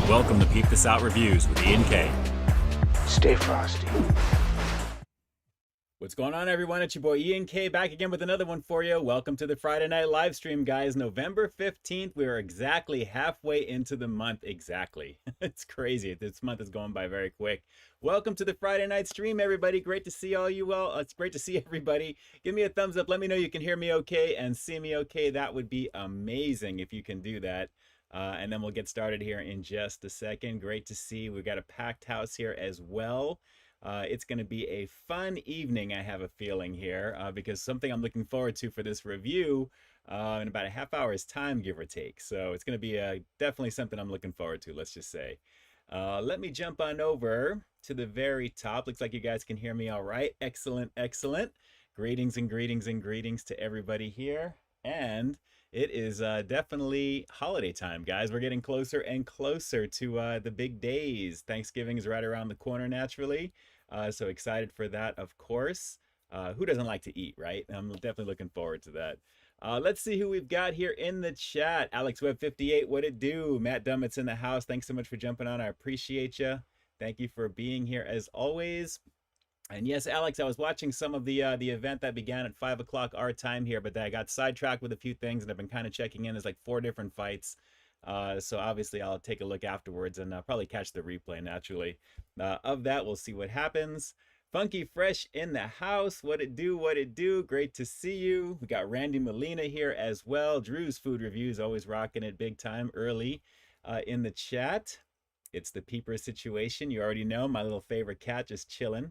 Welcome to Peep This Out Reviews with Ian K. Stay frosty. What's going on, everyone? It's your boy Ian K back again with another one for you. Welcome to the Friday night live stream, guys. November 15th. We are exactly halfway into the month. Exactly. It's crazy. This month is going by very quick. Welcome to the Friday night stream, everybody. Great to see all you all. It's great to see everybody. Give me a thumbs up. Let me know you can hear me okay and see me okay. That would be amazing if you can do that. And then we'll get started here in just a second. Great to see. We've got a packed house here as well. It's going to be a fun evening, I have a feeling here, because something I'm looking forward to for this review in about a half hour's time, give or take. So it's going to be definitely something I'm looking forward to, let's just say. Let me jump on over to the very top. Looks like you guys can hear me all right. Excellent, excellent. Greetings and greetings and greetings to everybody here. And it is definitely holiday time, guys. We're getting closer and closer to the big days. Thanksgiving is right around the corner, naturally. So excited for that, of course. Who doesn't like to eat, right? I'm definitely looking forward to that. Let's see who we've got here in the chat. AlexWeb58, what it do? Matt Dummett's in the house. Thanks so much for jumping on. I appreciate you. Thank you for being here as always. And yes, Alex, I was watching some of the event that began at 5 o'clock our time here, but I got sidetracked with a few things, and I've been kind of checking in. There's like 4 different fights. So obviously I'll take a look afterwards and probably catch the replay naturally. Of that, we'll see what happens. Funky Fresh in the house. What it do, what it do. Great to see you. We got Randy Molina here as well. Drew's Food Reviews, always rocking it big time early in the chat. It's the peeper situation. You already know, my little favorite cat just chilling.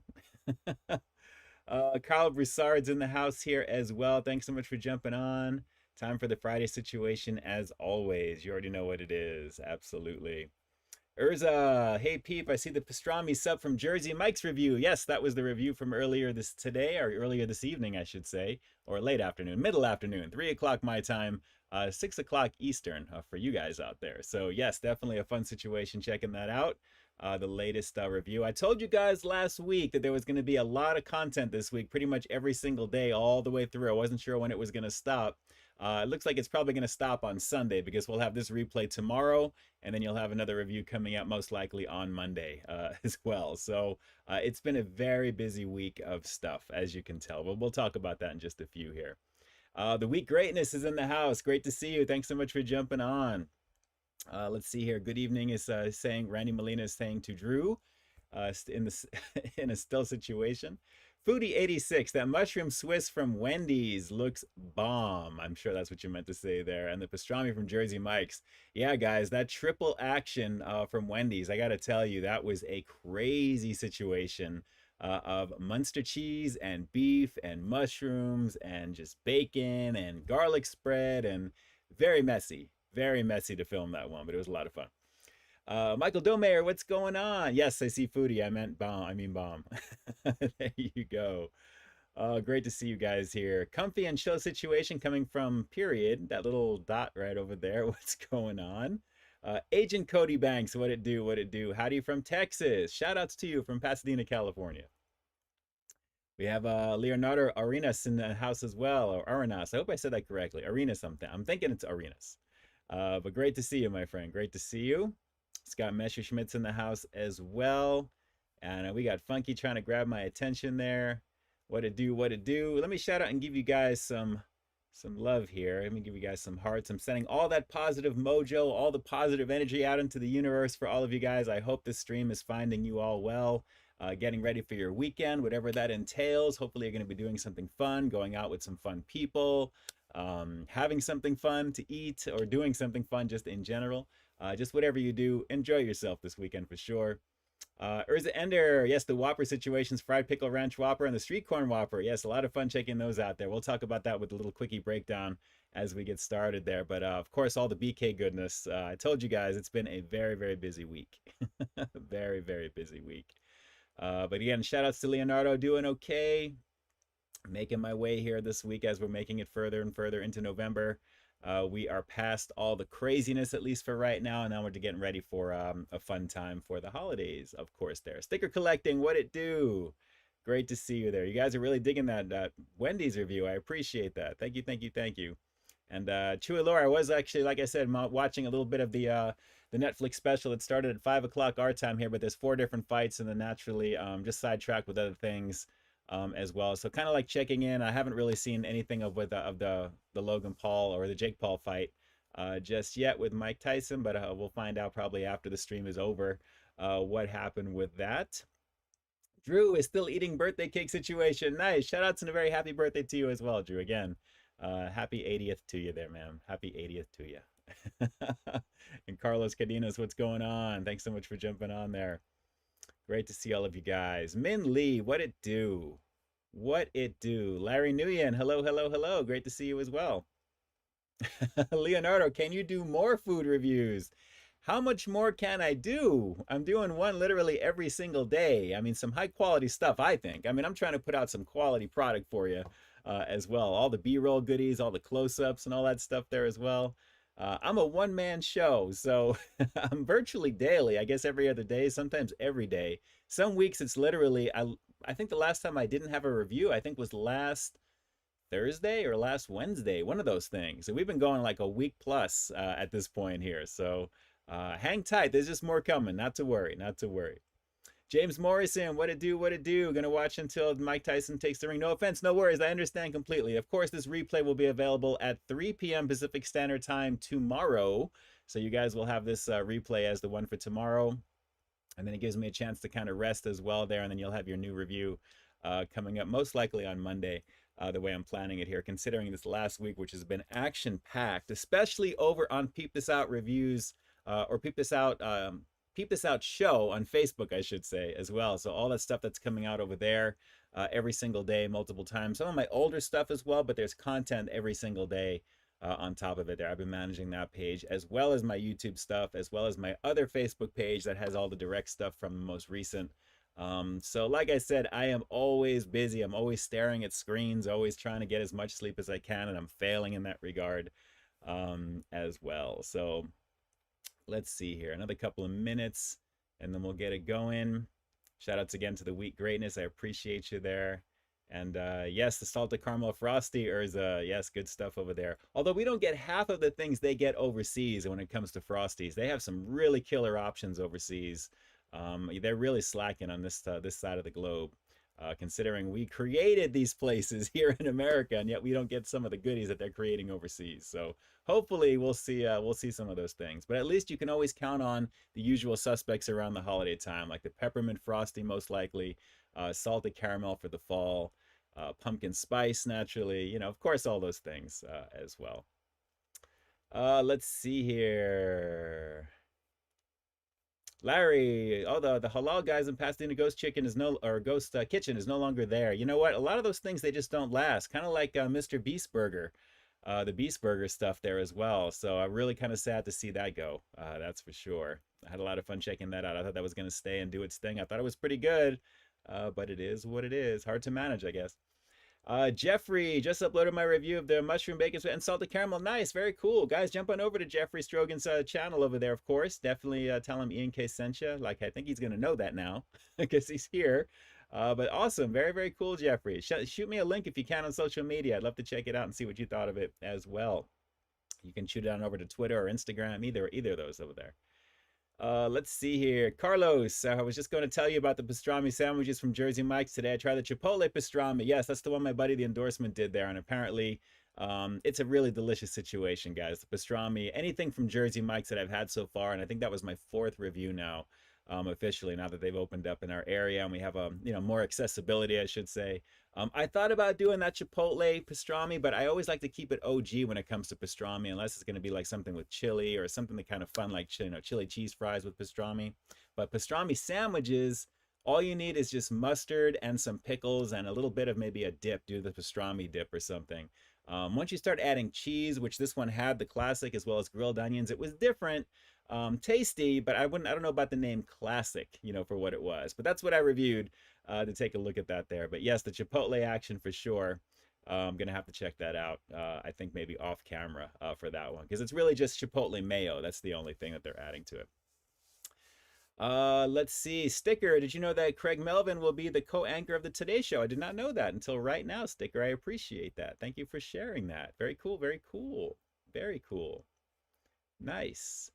Carl Broussard's in the house here as well. Thanks so much for jumping on. Time for the Friday situation as always. You already know what it is. Absolutely. Urza, hey Peep, I see the pastrami sub from Jersey Mike's review. Yes, that was the review from earlier this evening, I should say, or late afternoon, middle afternoon, 3 o'clock my time, 6 o'clock Eastern for you guys out there. So yes, definitely a fun situation checking that out. The latest review. I told you guys last week that there was going to be a lot of content this week, pretty much every single day, all the way through. I wasn't sure when it was going to stop. It looks like it's probably going to stop on Sunday because we'll have this replay tomorrow, and then you'll have another review coming out most likely on Monday as well. So it's been a very busy week of stuff, as you can tell. We'll talk about that in just a few here. The Week Greatness is in the house. Great to see you. Thanks so much for jumping on. Let's see here. Good evening is saying Randy Molina is saying to Drew, in this in a still situation. Foodie86, that mushroom Swiss from Wendy's looks bomb. I'm sure that's what you meant to say there. And the pastrami from Jersey Mike's. Yeah, guys, that triple action from Wendy's, I got to tell you, that was a crazy situation of Munster cheese and beef and mushrooms and just bacon and garlic spread, and very messy. Very messy to film that one, but it was a lot of fun. Michael Domayer, what's going on? Yes, I see foodie. I meant bomb. I mean bomb. There you go. Great to see you guys here. Comfy and chill situation coming from period. That little dot right over there. What's going on? Agent Cody Banks, what it do? What it do? Howdy from Texas. Shout outs to you from Pasadena, California. We have Leonardo Arenas in the house as well, or Arenas. I hope I said that correctly. Arenas something. I'm thinking it's Arenas. But great to see you, my friend. Great to see you. Scott Messerschmidt's in the house as well. And we got Funky trying to grab my attention there. What it do, what it do. Let me shout out and give you guys some love here. Let me give you guys some hearts. I'm sending all that positive mojo, all the positive energy out into the universe for all of you guys. I hope this stream is finding you all well. Getting ready for your weekend, whatever that entails. Hopefully you're going to be doing something fun, going out with some fun people, having something fun to eat, or doing something fun just in general. Just whatever you do, enjoy yourself this weekend for sure. Urza Ender, yes, the Whopper situations, fried pickle ranch Whopper and the street corn Whopper. Yes, a lot of fun checking those out there. We'll talk about that with a little quickie breakdown as we get started there. But of course, all the BK goodness. I told you guys it's been a very, very busy week. Very, very busy week. But again, shout outs to Leonardo, doing okay. Making my way here this week as we're making it further and further into November. We are past all the craziness, at least for right now, and now we're getting ready for a fun time for the holidays, of course. There, sticker collecting, what it do? Great to see you there. You guys are really digging that Wendy's review. I appreciate that. Thank you, thank you, thank you. And Chewy Laura, I was actually, like I said, watching a little bit of the Netflix special. It started at 5 o'clock our time here, but there's 4 different fights, and then naturally just sidetracked with other things as well. So kind of like checking in. I haven't really seen anything of the Logan Paul or the Jake Paul fight just yet with Mike Tyson, but we'll find out probably after the stream is over what happened with that. Drew is still eating birthday cake situation. Nice. Shout outs and a very happy birthday to you as well, Drew. Again, happy 80th to you there, ma'am. Happy 80th to you. And Carlos Cadenas, what's going on? Thanks so much for jumping on there. Great to see all of you guys. Min Lee, what it do? What it do? Larry Nguyen, hello, hello, hello. Great to see you as well. Leonardo, can you do more food reviews? How much more can I do? I'm doing one literally every single day. I mean, some high quality stuff, I think. I mean, I'm trying to put out some quality product for you as well. All the B-roll goodies, all the close-ups and all that stuff there as well. I'm a one-man show, so I'm virtually daily. I guess every other day, sometimes every day. Some weeks it's literally, I think the last time I didn't have a review, I think was last Thursday or last Wednesday, one of those things. So we've been going like a week plus at this point here. So hang tight. There's just more coming. Not to worry. Not to worry. James Morrison, what it do, what it do? Gonna watch until Mike Tyson takes the ring. No offense, no worries. I understand completely. Of course, this replay will be available at 3 p.m. Pacific Standard Time tomorrow. So you guys will have this replay as the one for tomorrow. And then it gives me a chance to kind of rest as well there. And then you'll have your new review coming up most likely on Monday, the way I'm planning it here, considering this last week, which has been action-packed, especially over on Peep This Out reviews or Peep This Out show on Facebook, I should say, as well. So all that stuff that's coming out over there every single day, multiple times. Some of my older stuff as well, but there's content every single day on top of it there. I've been managing that page, as well as my YouTube stuff, as well as my other Facebook page that has all the direct stuff from the most recent. So like I said, I am always busy. I'm always staring at screens, always trying to get as much sleep as I can, and I'm failing in that regard as well. So let's see here, another couple of minutes and then we'll get it going. Shout outs again to the Wheat Greatness. I appreciate you there. And yes, the salted caramel frosty, Urza. Yes, good stuff over there. Although we don't get half of the things they get overseas when it comes to frosties. They have some really killer options overseas. They're really slacking on this side of the globe considering we created these places here in America, and yet we don't get some of the goodies that they're creating overseas. So hopefully we'll see some of those things. But at least you can always count on the usual suspects around the holiday time, like the peppermint frosty, most likely, salted caramel for the fall, pumpkin spice, naturally, you know, of course, all those things as well. Let's see here. Larry, oh, the halal guys in Pasadena Ghost Chicken is no, or Ghost Kitchen is no longer there. You know what? A lot of those things, they just don't last. Kind of like Mr. Beast Burger, the Beast Burger stuff there as well. So I'm really kind of sad to see that go. That's for sure. I had a lot of fun checking that out. I thought that was going to stay and do its thing. I thought it was pretty good, but it is what it is. Hard to manage, I guess. Jeffrey just uploaded my review of the mushroom bacon and salted caramel. Nice, very cool. Guys, jump on over to Jeffrey Strogan's channel over there, of course. Definitely tell him Ian K sent you. Like, I think he's going to know that now because he's here. But awesome. Very, very cool, Jeffrey. Shoot me a link if you can on social media. I'd love to check it out and see what you thought of it as well. You can shoot it on over to Twitter or Instagram, either of those over there. Let's see here. Carlos, I was just going to tell you about the pastrami sandwiches from Jersey Mike's today. I tried the Chipotle pastrami. Yes, that's the one my buddy, the endorsement, did there. And apparently, it's a really delicious situation, guys. The pastrami, anything from Jersey Mike's that I've had so far, and I think that was my 4th review now, officially, now that they've opened up in our area and we have more accessibility, I should say. I thought about doing that Chipotle pastrami, but I always like to keep it OG when it comes to pastrami, unless it's going to be like something with chili or something that kind of fun, like chili cheese fries with pastrami. But pastrami sandwiches, all you need is just mustard and some pickles and a little bit of maybe a dip, do the pastrami dip or something. Once you start adding cheese, which this one had, the classic, as well as grilled onions, it was different. Tasty, but I don't know about the name classic, for what it was. But that's what I reviewed to take a look at that there. But yes, the Chipotle action for sure. I'm gonna have to check that out. I think maybe off camera for that one, because it's really just Chipotle mayo. That's the only thing that they're adding to it. Let's see. Sticker, did you know that Craig Melvin will be the co-anchor of the Today Show? I did not know that until right now, Sticker. I appreciate that. Thank you for sharing that. Very cool, very cool. Very cool. Nice.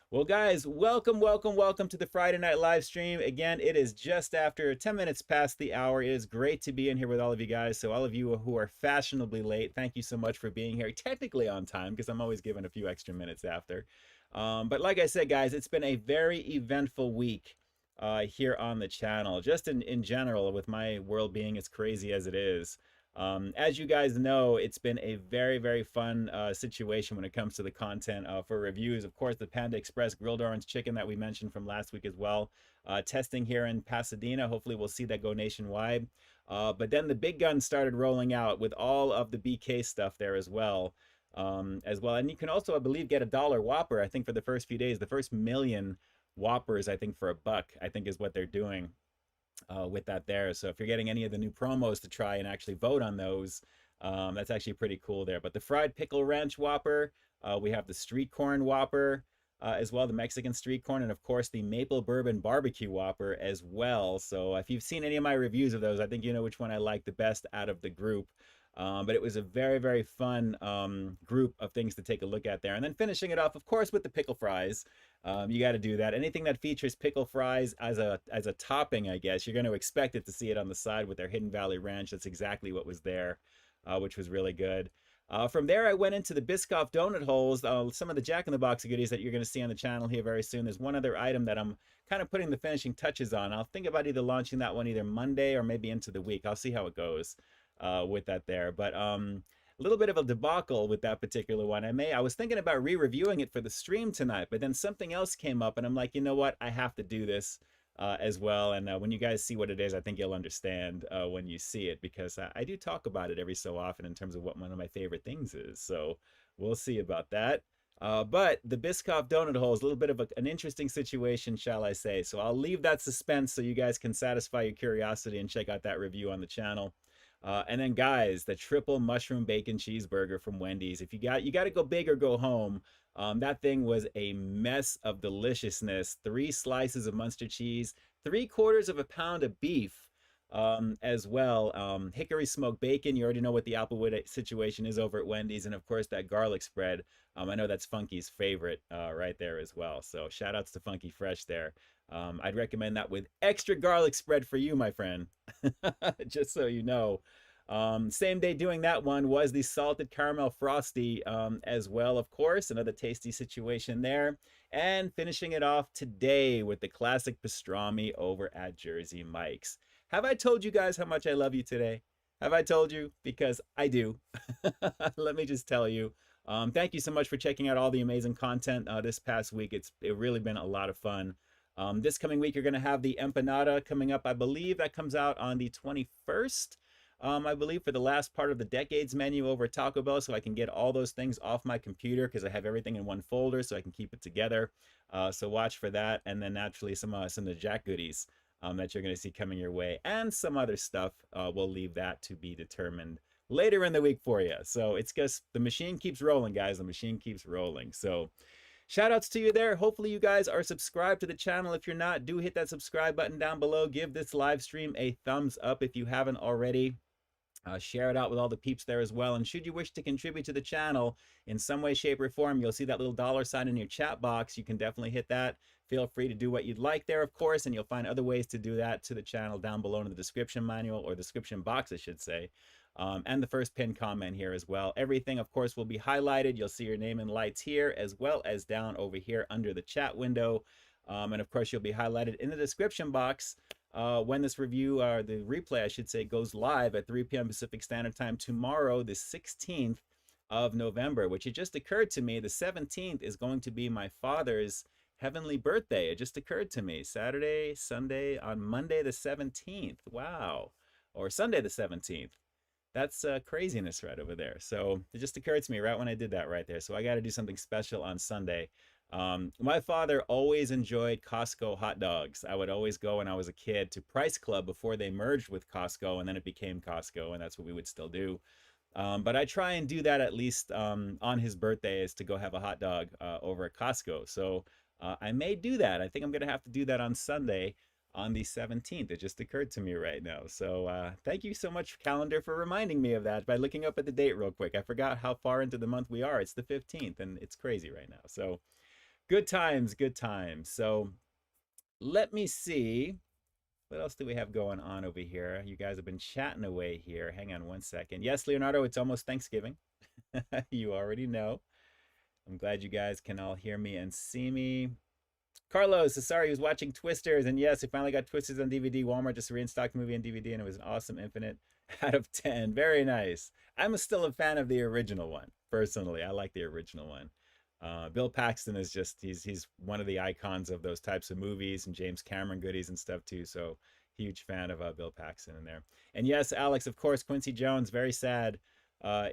Well, guys, welcome to the Friday night live stream. Again, it is just after 10 minutes past the hour. It is great to be in here with all of you guys. So all of you who are fashionably late, thank you so much for being here. Technically on time, because I'm always given a few extra minutes after. But like I said, guys, it's been a very eventful week here on the channel. Just in general, with my world being as crazy as it is. As you guys know, it's been a very, very fun situation when it comes to the content for reviews. Of course, the Panda Express grilled orange chicken that we mentioned from last week as well. Testing here in Pasadena. Hopefully we'll see that go nationwide. But then the big guns started rolling out with all of the BK stuff there as well. And you can also, I believe, get a $1 Whopper, I think, for the first few days. The first 1,000,000 Whoppers, I think, for $1, I think is what they're doing. With that there. So if you're getting any of the new promos to try and actually vote on those, that's actually pretty cool there. But the fried pickle ranch Whopper, we have the street corn Whopper as well, the Mexican street corn, and of course the maple bourbon barbecue Whopper as well. So if you've seen any of my reviews of those, I think you know which one I like the best out of the group. But it was a very, very fun group of things to take a look at there. And then finishing it off, of course, with the pickle fries. You got to do that. Anything that features pickle fries as a topping, I guess, you're going to expect it to see it on the side with their Hidden Valley Ranch. That's exactly what was there, which was really good. From there, I went into the Biscoff donut holes, some of the Jack in the Box goodies that you're going to see on the channel here very soon. There's one other item that I'm kind of putting the finishing touches on. I'll think about either launching that one either Monday or maybe into the week. I'll see how it goes. With that there, but a little bit of a debacle with that particular one. I was thinking about re-reviewing it for the stream tonight, but then something else came up and I'm like, you know what, I have to do this as well. And when you guys see what it is, I think you'll understand when you see it, because I do talk about it every so often in terms of what one of my favorite things is. So we'll see about that. But the Biscoff donut hole is a little bit of an interesting situation, shall I say. So I'll leave that suspense so you guys can satisfy your curiosity and check out that review on the channel. And then, guys, the triple mushroom bacon cheeseburger from Wendy's. If you got to go big or go home. That thing was a mess of deliciousness. 3 slices of Munster cheese, 3/4 of a pound of beef, as well. Hickory smoked bacon. You already know what the Applewood situation is over at Wendy's. And of course, that garlic spread. I know that's Funky's favorite right there as well. So shout outs to Funky Fresh there. I'd recommend that with extra garlic spread for you, my friend. Just so you know. Same day doing that one was the salted caramel frosty as well, of course. Another tasty situation there. And finishing it off today with the classic pastrami over at Jersey Mike's. Have I told you guys how much I love you today? Have I told you? Because I do. Let me just tell you. Thank you so much for checking out all the amazing content this past week. It's really been a lot of fun. This coming week, you're going to have the empanada coming up. I believe that comes out on the 21st. I believe for the last part of the Decades menu over at Taco Bell, so I can get all those things off my computer because I have everything in one folder so I can keep it together. So watch for that. And then naturally some of the Jack goodies that you're going to see coming your way, and some other stuff. We'll leave that to be determined later in the week for you. So it's just the machine keeps rolling, guys. The machine keeps rolling. So shout outs to you there. Hopefully you guys are subscribed to the channel. If you're not, do hit that subscribe button down below. Give this live stream a thumbs up if you haven't already. Share it out with all the peeps there as well. And should you wish to contribute to the channel in some way, shape, or form, you'll see that little $sign in your chat box. You can definitely hit that. Feel free to do what you'd like there, of course, and you'll find other ways to do that to the channel down below in the description manual, or description box, I should say. And the first pinned comment here as well. Everything, of course, will be highlighted. You'll see your name in lights here, as well as down over here under the chat window. And of course, you'll be highlighted in the description box when this review, or the replay, I should say, goes live at 3 p.m. Pacific Standard Time tomorrow, the 16th of November, which it just occurred to me, the 17th is going to be my father's heavenly birthday. It just occurred to me. Saturday, Sunday, on Monday the 17th. Wow. Or Sunday the 17th. That's craziness right over there. So it just occurred to me right when I did that right there. So I got to do something special on Sunday. My father always enjoyed Costco hot dogs. I would always go when I was a kid to Price Club before they merged with Costco, and then it became Costco, and that's what we would still do. But I try and do that at least on his birthday, is to go have a hot dog over at Costco. So I may do that. I think I'm going to have to do that on Sunday on the 17th. It just occurred to me right now. So thank you so much, calendar, for reminding me of that by looking up at the date real quick. I forgot how far into the month we are. It's the 15th, and it's crazy right now. So good times, good times. So let me see. What else do we have going on over here? You guys have been chatting away here. Hang on one second. Yes, Leonardo, it's almost Thanksgiving. You already know. I'm glad you guys can all hear me and see me. Carlos, sorry, he was watching Twisters. And yes, he finally got Twisters on DVD. Walmart just reinstocked the movie on DVD, and it was an awesome infinite out of 10. Very nice. I'm still a fan of the original one. Personally, I like the original one. Bill Paxton is just, he's one of the icons of those types of movies, and James Cameron goodies and stuff too. So huge fan of Bill Paxton in there. And yes, Alex, of course, Quincy Jones, very sad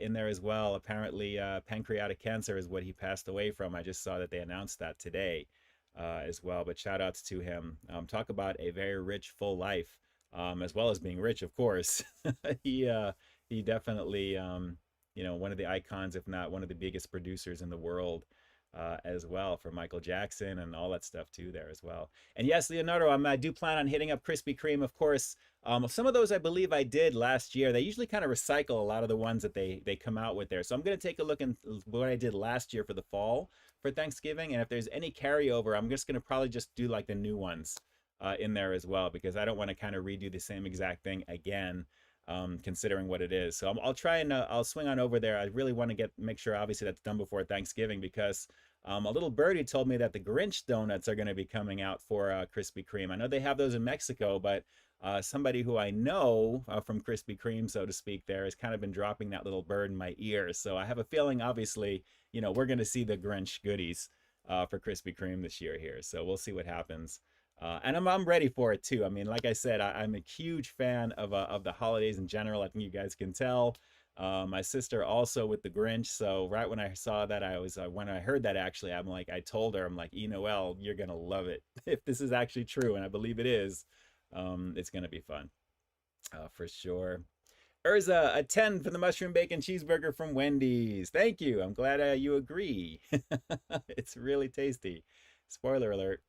in there as well. Apparently pancreatic cancer is what he passed away from. I just saw that they announced that today as well. But shout outs to him. Talk about a very rich, full life, as well as being rich, of course. He definitely, you know, one of the icons, if not one of the biggest producers in the world. As well, for Michael Jackson and all that stuff too there as well. And yes, Leonardo, I do plan on hitting up Krispy Kreme, of course. Some of those I believe I did last year. They usually kind of recycle a lot of the ones that they come out with there. So I'm going to take a look at what I did last year for the fall for Thanksgiving. And if there's any carryover, I'm just going to probably just do like the new ones in there as well, because I don't want to kind of redo the same exact thing again. Considering what it is. So I'll try and I'll swing on over there. I really want to make sure, obviously, that's done before Thanksgiving, because a little birdie told me that the Grinch donuts are going to be coming out for Krispy Kreme. I know they have those in Mexico, but somebody who I know from Krispy Kreme, so to speak, there has kind of been dropping that little bird in my ear. So I have a feeling, obviously, you know, we're going to see the Grinch goodies for Krispy Kreme this year here. So we'll see what happens. And I'm ready for it too. I mean, like I said, I'm a huge fan of the holidays in general. I think you guys can tell. My sister also with the Grinch. So right when I saw that, when I heard that, actually, I'm like, I told her, I'm like, Noel, you're gonna love it if this is actually true, and I believe it is. It's gonna be fun, for sure. Urza, a 10 for the mushroom bacon cheeseburger from Wendy's. Thank you. I'm glad you agree. It's really tasty. Spoiler alert.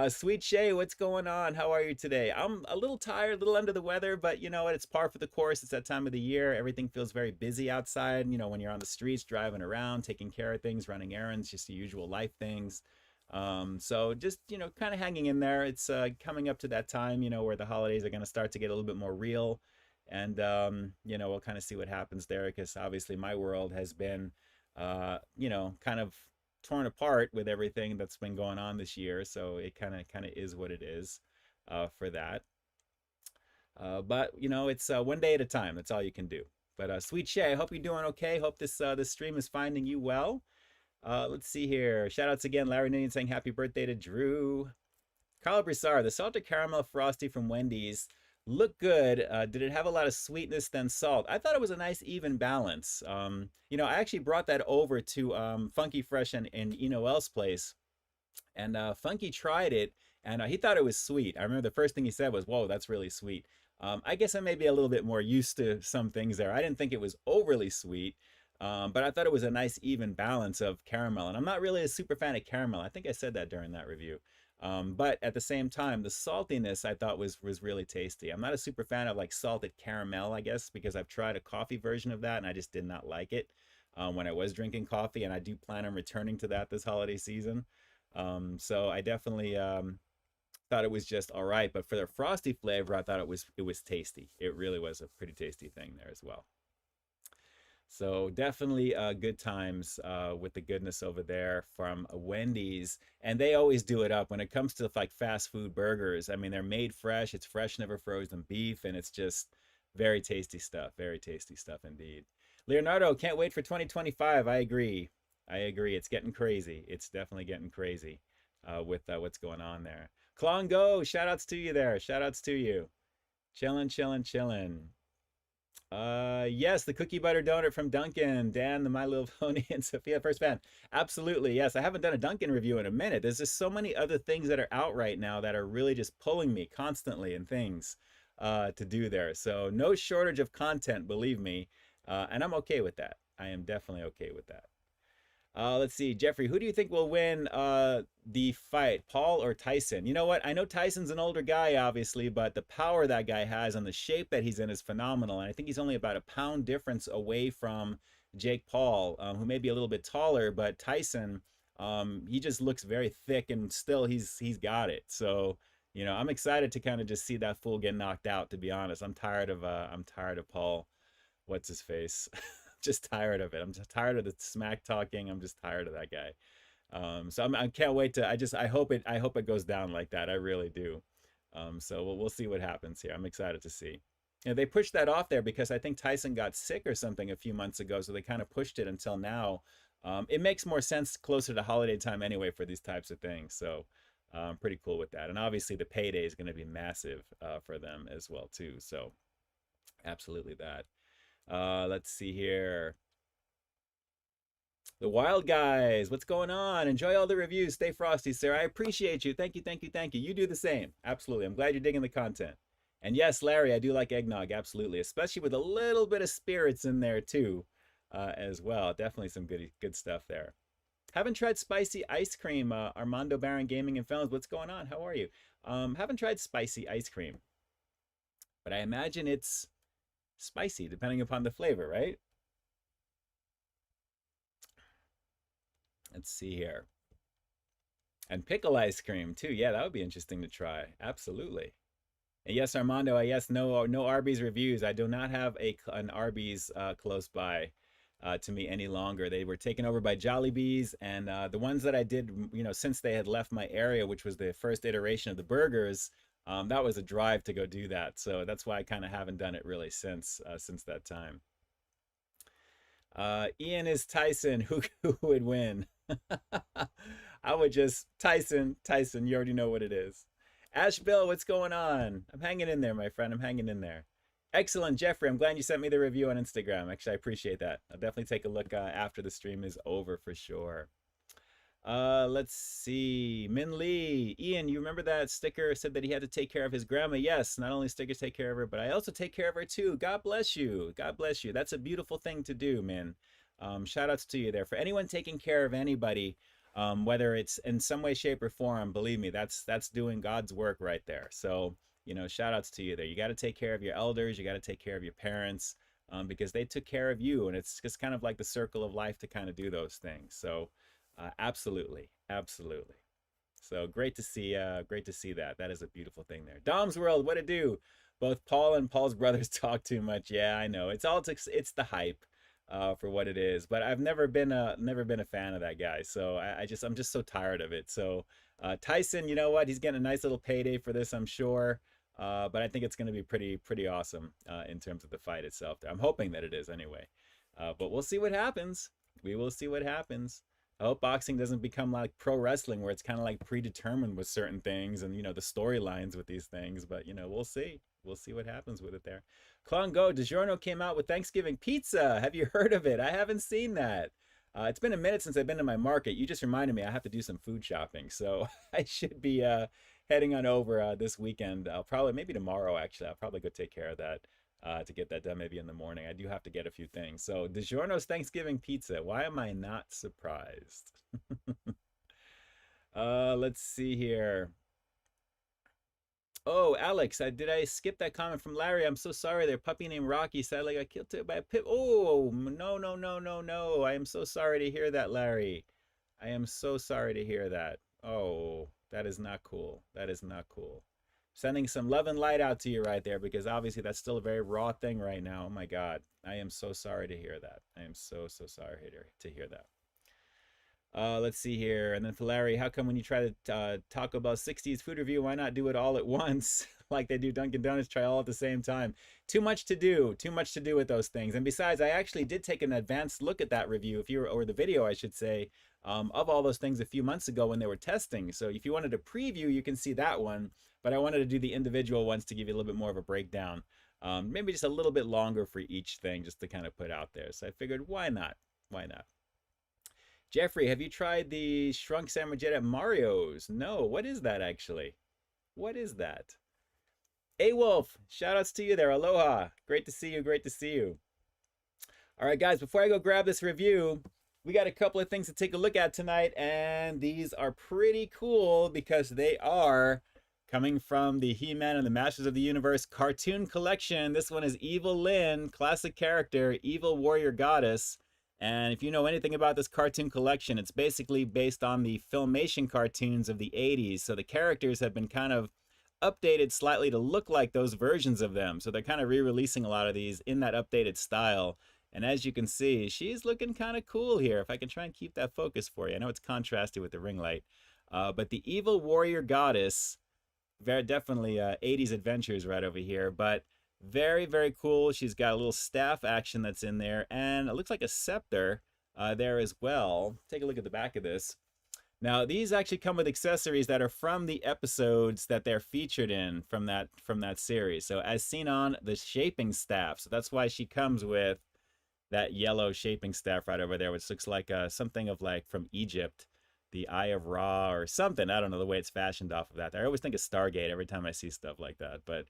Sweet Shay, what's going on? How are you today? I'm a little tired, a little under the weather, but you know what? It's par for the course. It's that time of the year. Everything feels very busy outside. You know, when you're on the streets, driving around, taking care of things, running errands, just the usual life things. So just, you know, kind of hanging in there. It's coming up to that time, you know, where the holidays are going to start to get a little bit more real. And, you know, we'll kind of see what happens there because obviously my world has been, you know, kind of torn apart with everything that's been going on this year, so it kind of is what it is for that. But you know, it's one day at a time. That's all you can do. But Sweet Shay, I hope you're doing okay. Hope this stream is finding you well. Let's see here. Shout outs again, Larry Ninian saying happy birthday to Drew. Carl Broussard, the salted caramel frosty from Wendy's looked good. Did it have a lot of sweetness than salt? I thought it was a nice even balance. You know, I actually brought that over to Funky Fresh and Noel's place, and Funky tried it, and he thought it was sweet. I remember the first thing he said was, "Whoa, that's really sweet." I guess I may be a little bit more used to some things there. I didn't think it was overly sweet, but I thought it was a nice even balance of caramel. And I'm not really a super fan of caramel. I think I said that during that review. But at the same time, the saltiness I thought was really tasty. I'm not a super fan of like salted caramel, I guess, because I've tried a coffee version of that and I just did not like it when I was drinking coffee, and I do plan on returning to that this holiday season. So I definitely thought it was just all right, but for the frosty flavor, I thought it was tasty. It really was a pretty tasty thing there as well. So definitely good times with the goodness over there from Wendy's. And they always do it up when it comes to like fast food burgers. I mean, they're made fresh. It's fresh, never frozen beef. And it's just very tasty stuff. Very tasty stuff indeed. Leonardo, can't wait for 2025. I agree. I agree. It's getting crazy. It's definitely getting crazy with what's going on there. Klongo, shout outs to you there. Shout outs to you. Chillin', chillin', chillin'. Yes, the cookie butter donut from Dunkin', Dan, the My Little Pony, and Sophia, first fan. Absolutely, yes. I haven't done a Dunkin' review in a minute. There's just so many other things that are out right now that are really just pulling me constantly and things to do there. So no shortage of content, believe me, and I'm okay with that. I am definitely okay with that. Let's see, Jeffrey, who do you think will win the fight, Paul or Tyson? You know what? I know Tyson's an older guy, obviously, but the power that guy has and the shape that he's in is phenomenal. And I think he's only about a pound difference away from Jake Paul, who may be a little bit taller, but Tyson, he just looks very thick, and still he's got it. So, you know, I'm excited to kind of just see that fool get knocked out. To be honest, I'm tired of Paul. What's his face? Just tired of it. I'm just tired of the smack talking. I'm just tired of that guy. So I can't wait to. I hope it goes down like that. I really do. So we'll see what happens here. I'm excited to see. You know, they pushed that off there because I think Tyson got sick or something a few months ago, so they kind of pushed it until now. It makes more sense closer to holiday time anyway for these types of things. So I'm pretty cool with that. And obviously the payday is going to be massive for them as well too. So absolutely that. Let's see here. The Wild Guys, what's going on? Enjoy all the reviews. Stay frosty, sir. I appreciate you. Thank you, thank you, thank you. You do the same. Absolutely. I'm glad you're digging the content. And yes, Larry, I do like eggnog. Absolutely. Especially with a little bit of spirits in there too, as well. Definitely some good stuff there. Haven't tried spicy ice cream. Armando Baron Gaming and Films. What's going on? How are you? Haven't tried spicy ice cream. But I imagine it's spicy depending upon the flavor, right? Let's see here. And pickle ice cream too. Yeah, that would be interesting to try. Absolutely. And yes, Armando, yes, no Arby's reviews. I do not have an Arby's close by to me any longer. They were taken over by Jollibees, and the ones that I did, you know, since they had left my area, which was the first iteration of the burgers, that was a drive to go do that. So that's why I kind of haven't done it really since that time. Ian is Tyson. Who would win? I would just Tyson. You already know what it is. Ash Bill, what's going on? I'm hanging in there, my friend. I'm hanging in there. Excellent, Jeffrey. I'm glad you sent me the review on Instagram. Actually, I appreciate that. I'll definitely take a look after the stream is over for sure. Let's see. Min Lee. Ian, you remember that sticker said that he had to take care of his grandma? Yes, not only stickers take care of her, but I also take care of her too. God bless you. God bless you. That's a beautiful thing to do, man. Shout outs to you there. For anyone taking care of anybody, whether it's in some way, shape, or form. Believe me, that's doing God's work right there. So, you know, shout outs to you there. You got to take care of your elders. You got to take care of your parents, because they took care of you, and it's just kind of like the circle of life to kind of do those things. So, absolutely, absolutely. So great to see that. That is a beautiful thing there. Dom's World, what it do? Both Paul and Paul's brothers talk too much. Yeah, I know. It's the hype, for what it is. But I've never been a fan of that guy. So I'm just so tired of it. So Tyson, you know what? He's getting a nice little payday for this, I'm sure. But I think it's going to be pretty awesome, in terms of the fight itself. I'm hoping that it is anyway. But we'll see what happens. We will see what happens. I hope boxing doesn't become like pro wrestling where it's kind of like predetermined with certain things and, you know, the storylines with these things. But, you know, we'll see. We'll see what happens with it there. Klongo, DiGiorno came out with Thanksgiving pizza. Have you heard of it? I haven't seen that. It's been a minute since I've been to my market. You just reminded me I have to do some food shopping. So I should be heading on over this weekend. I'll probably, maybe tomorrow actually, I'll probably go take care of that. To get that done maybe in the morning. I do have to get a few things. So DiGiorno's Thanksgiving pizza. Why am I not surprised? Let's see here. Oh, Alex, did I skip that comment from Larry? I'm so sorry. Their puppy named Rocky sadly got killed by a pit. Oh, no, no, no, no, no. I am so sorry to hear that, Larry. I am so sorry to hear that. Oh, that is not cool. That is not cool. Sending some love and light out to you right there, because obviously that's still a very raw thing right now. Oh my God. I am so sorry to hear that. I am so sorry to hear that. Let's see here. And then for Larry, how come when you try to talk about 60s food review, why not do it all at once? Like they do Dunkin' Donuts, try all at the same time. Too much to do with those things. And besides, I actually did take an advanced look at that review, or the video, I should say, of all those things a few months ago when they were testing. So if you wanted a preview, you can see that one. But I wanted to do the individual ones to give you a little bit more of a breakdown. Maybe just a little bit longer for each thing, just to kind of put out there. So I figured, why not? Why not? Jeffrey, have you tried the shrunk sandwich yet at Mario's? No. What is that actually? What is that? Hey Wolf, shout outs to you there. Aloha. Great to see you. Great to see you. All right, guys, before I go grab this review, we got a couple of things to take a look at tonight, and these are pretty cool because they are coming from the He-Man and the Masters of the Universe cartoon collection. This one is Evil-Lyn, classic character, evil warrior goddess. And if you know anything about this cartoon collection, it's basically based on the Filmation cartoons of the 80s. So the characters have been kind of updated slightly to look like those versions of them. So they're kind of re-releasing a lot of these in that updated style. And as you can see, she's looking kind of cool here. If I can try and keep that focus for you. I know it's contrasted with the ring light. But the evil warrior goddess, very definitely 80s adventures right over here. But very cool. She's got a little staff action that's in there. And it looks like a scepter there as well. Take a look at the back of this. Now, these actually come with accessories that are from the episodes that they're featured in from that series. So as seen on the shaping staff. So that's why she comes with that yellow shaping staff right over there, which looks like something of like from Egypt, the Eye of Ra or something. I don't know the way it's fashioned off of that. I always think of Stargate every time I see stuff like that. But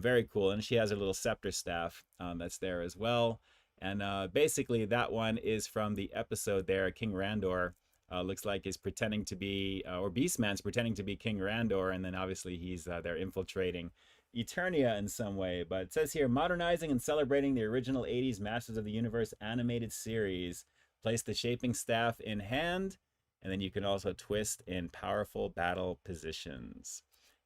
very cool. And she has her little scepter staff that's there as well. And basically that one is from the episode there, King Randor. Looks like is pretending to be, or Beastman's pretending to be King Randor, and then obviously he's there infiltrating Eternia in some way. But it says here, modernizing and celebrating the original 80s Masters of the Universe animated series. Place the shaping staff in hand, and then you can also twist in powerful battle positions.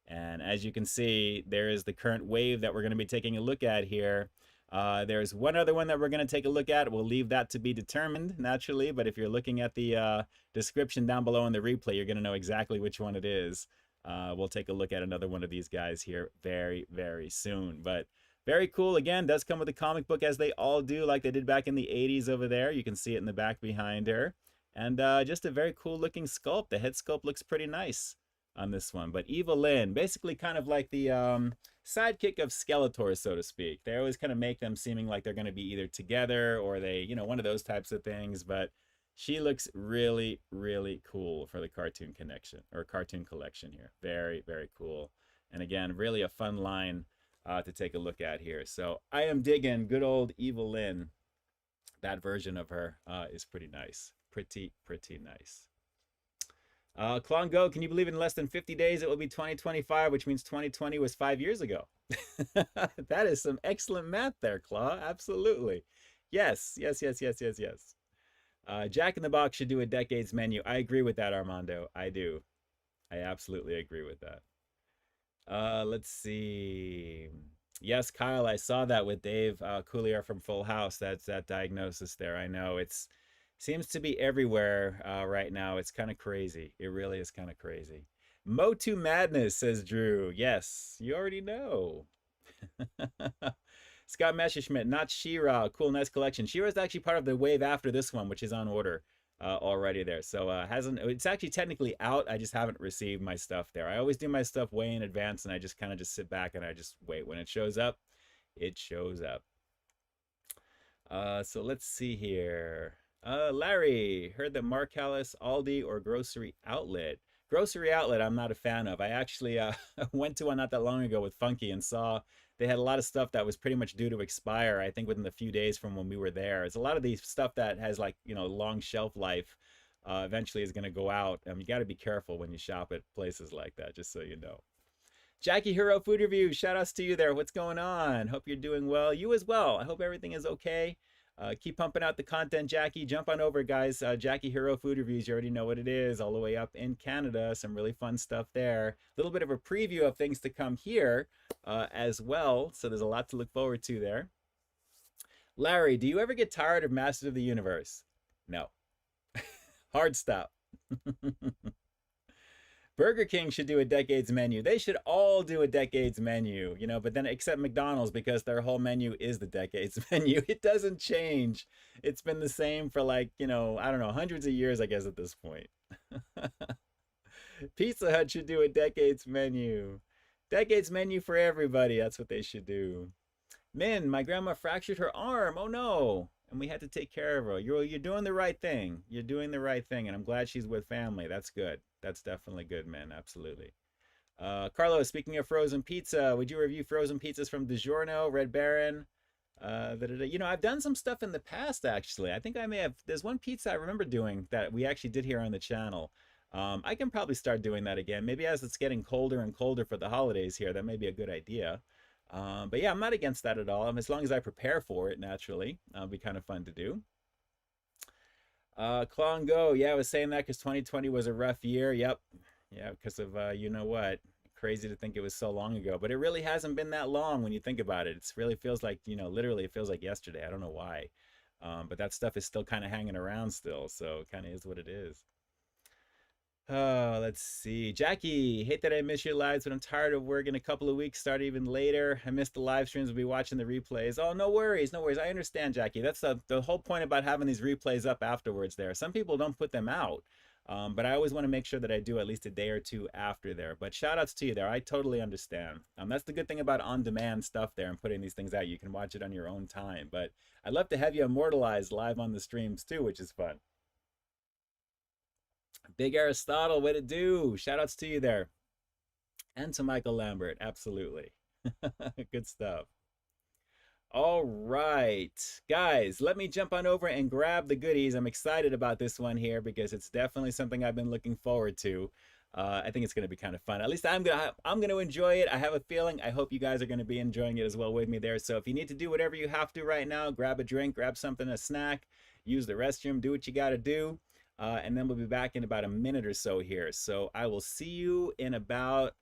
And as you can see, there is the current wave that we're going to be taking a look at here. There's one other one that we're going to take a look at. We'll leave that to be determined, naturally. But if you're looking at the description down below in the replay, you're going to know exactly which one it is. We'll take a look at another one of these guys here very soon. But very cool. Again, does come with a comic book, as they all do, like they did back in the 80s over there. You can see it in the back behind her. And just a very cool looking sculpt. The head sculpt looks pretty nice on this one. But Evil-Lyn, basically kind of like the sidekick of Skeletor, so to speak. They always kind of make them seeming like they're going to be either together or they, you know, one of those types of things. But she looks really cool for the cartoon connection or cartoon collection here. Very cool. And again, really a fun line to take a look at here. So I am digging good old Evil-Lyn. That version of her is pretty nice. Pretty nice. Klongo, can you believe in less than 50 days it will be 2025, which means 2020 was 5 years ago? That is some excellent math there, Claw. Absolutely. Yes, yes, yes, yes, yes, yes. Jack in the Box should do a decades menu. I agree with that, Armando. I do. I absolutely agree with that. Let's see. Yes, Kyle, I saw that with Dave Coulier from Full House. That's that diagnosis there. I know it's seems to be everywhere right now. It's kind of crazy. It really is kind of crazy. Motu Madness, says Drew. Yes, you already know. Scott Messerschmidt, not She-Ra. Cool, nice collection. She-Ra is actually part of the wave after this one, which is on order already there. So it's actually technically out. I just haven't received my stuff there. I always do my stuff way in advance, and I just kind of just sit back and I just wait. When it shows up, it shows up. So let's see here. Larry, heard that Mark Callis, Aldi, or Grocery Outlet. Grocery Outlet, I'm not a fan of. I actually went to one not that long ago with Funky and saw they had a lot of stuff that was pretty much due to expire, I think within a few days from when we were there. It's a lot of these stuff that has like, you know, long shelf life eventually is going to go out. You got to be careful when you shop at places like that, just so you know. Jackie Hero Food Review, shout outs to you there. What's going on? Hope you're doing well. You as well. I hope everything is okay. Keep pumping out the content, Jackie. Jump on over, guys. Jackie Hero Food Reviews, you already know what it is, all the way up in Canada. Some really fun stuff there. A little bit of a preview of things to come here as well. So there's a lot to look forward to there. Larry, do you ever get tired of Masters of the Universe? No. Hard stop. Burger King should do a decades menu. They should all do a decades menu, you know, but then except McDonald's, because their whole menu is the decades menu. It doesn't change. It's been the same for like, you know, I don't know, hundreds of years, I guess, at this point. Pizza Hut should do a decades menu. Decades menu for everybody. That's what they should do. Min, my grandma fractured her arm. Oh no. And we had to take care of her. You're doing the right thing. You're doing the right thing, and I'm glad she's with family. That's good. That's definitely good, man. Absolutely. Carlos, speaking of frozen pizza, would you review frozen pizzas from DiGiorno, Red Baron? You know, I've done some stuff in the past, actually. I think I may have. There's one pizza I remember doing that we actually did here on the channel. I can probably start doing that again. Maybe as it's getting colder and colder for the holidays here, that may be a good idea. But yeah, I'm not against that at all. As long as I prepare for it, naturally, it'll be kind of fun to do. Klongo, yeah, I was saying that because 2020 was a rough year. Yep. Yeah, because of, you know what, crazy to think it was so long ago. But it really hasn't been that long when you think about it. It really feels like, you know, literally it feels like yesterday. I don't know why. But that stuff is still kind of hanging around still. So it kind of is what it is. Oh, let's see. Jackie, hate that I miss your lives, but I'm tired of work in a couple of weeks. Start even later. I missed the live streams. We'll be watching the replays. Oh, no worries. No worries. I understand, Jackie. That's the whole point about having these replays up afterwards there. Some people don't put them out, but I always want to make sure that I do at least a day or two after there. But shout outs to you there. I totally understand. That's the good thing about on-demand stuff there and putting these things out. You can watch it on your own time. But I'd love to have you immortalized live on the streams too, which is fun. Big Aristotle, way to do. Shout outs to you there. And to Michael Lambert, absolutely. Good stuff. All right, guys, let me jump on over and grab the goodies. I'm excited about this one here because it's definitely something I've been looking forward to. I think it's going to be kind of fun. At least I'm gonna enjoy it. I have a feeling. I hope you guys are going to be enjoying it as well with me there. So if you need to do whatever you have to right now, grab a drink, grab something, a snack, use the restroom, do what you got to do. And then we'll be back in about a minute or so here. So I will see you in about,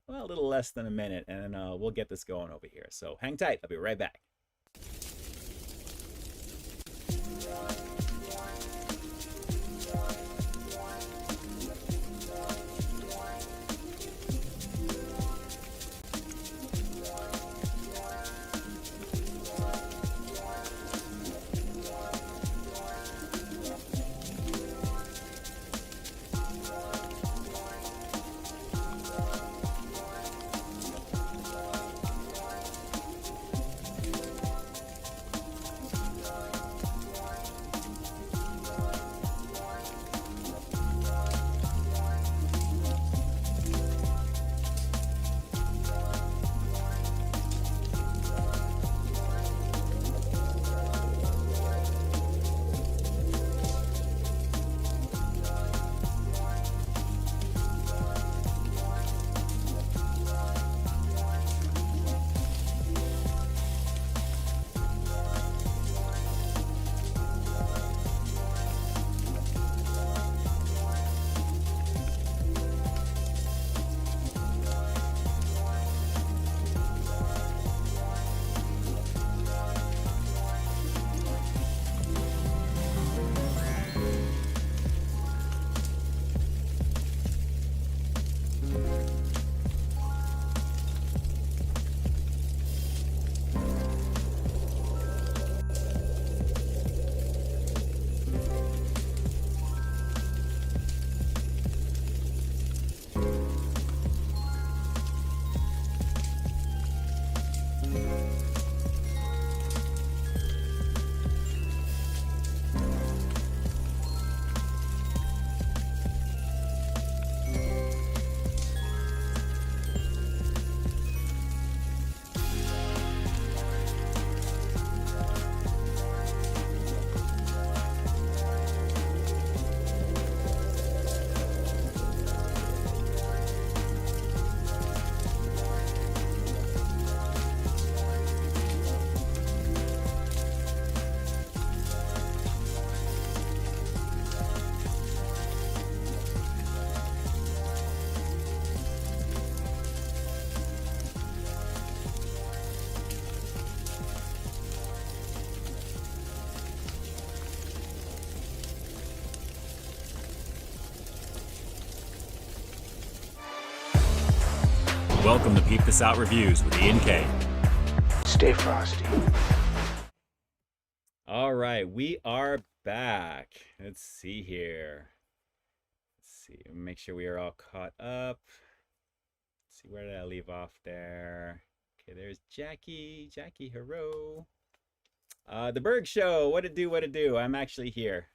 well, a little less than a minute, and then we'll get this going over here. So hang tight. I'll be right back. Welcome to Peep This Out Reviews with Ian K. Stay frosty. All right, we are back. Let's see here. Let's see, make sure we are all caught up. Let's see, where did I leave off there? Okay, there's Jackie. Jackie, hello. The Berg Show, what it do, what it do? I'm actually here.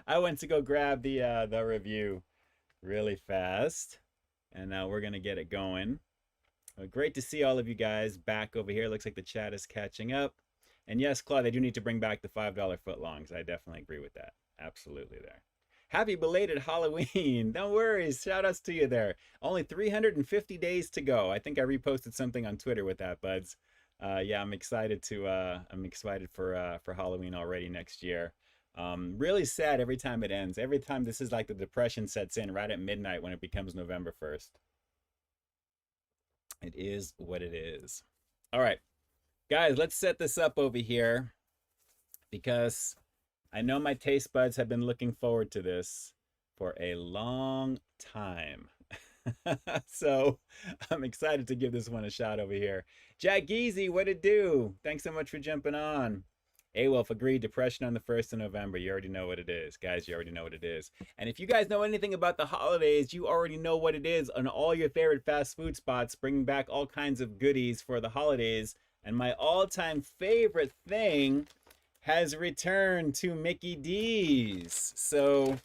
I went to go grab the review really fast. And now we're going to get it going. Great to see all of you guys back over here. Looks like the chat is catching up. And yes, Claude, I do need to bring back the $5 footlongs. I definitely agree with that. Absolutely there. Happy belated Halloween. No worries. Shout outs to you there. Only 350 days to go. I think I reposted something on Twitter with that, buds. Yeah, I'm excited for Halloween already next year. Really sad every time it ends. Every time this is like the depression sets in right at midnight when it becomes November 1st. It is what it is. All right, guys, let's set this up over here because I know my taste buds have been looking forward to this for a long time. So I'm excited to give this one a shot over here. Jack Geezy, what it do? Thanks so much for jumping on. A-Wolf agreed, depression on the 1st of November. You already know what it is. Guys, you already know what it is. And if you guys know anything about the holidays, you already know what it is on all your favorite fast food spots, bringing back all kinds of goodies for the holidays. And my all-time favorite thing has returned to Mickey D's. So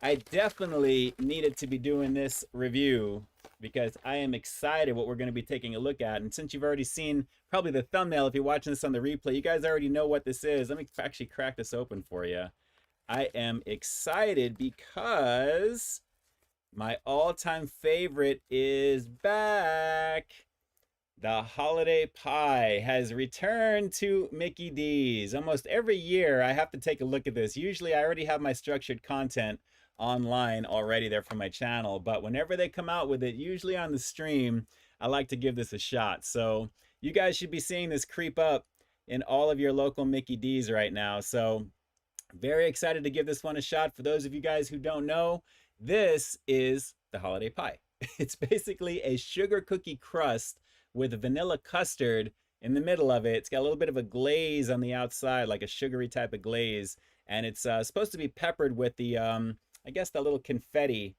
I definitely needed to be doing this review because I am excited what we're going to be taking a look at. And since you've already seen probably the thumbnail, if you're watching this on the replay, you guys already know what this is. Let me actually crack this open for you. I am excited because my all-time favorite is back. The holiday pie has returned to Mickey D's. Almost every year I have to take a look at this. Usually I already have my structured content online already there for my channel, but whenever they come out with it, usually on the stream, I like to give this a shot. So you guys should be seeing this creep up in all of your local Mickey D's right now. So very excited to give this one a shot. For those of you guys who don't know, this is the holiday pie. It's basically a sugar cookie crust with vanilla custard in the middle of it. It's got a little bit of a glaze on the outside, like a sugary type of glaze, and it's supposed to be peppered with the I guess the little confetti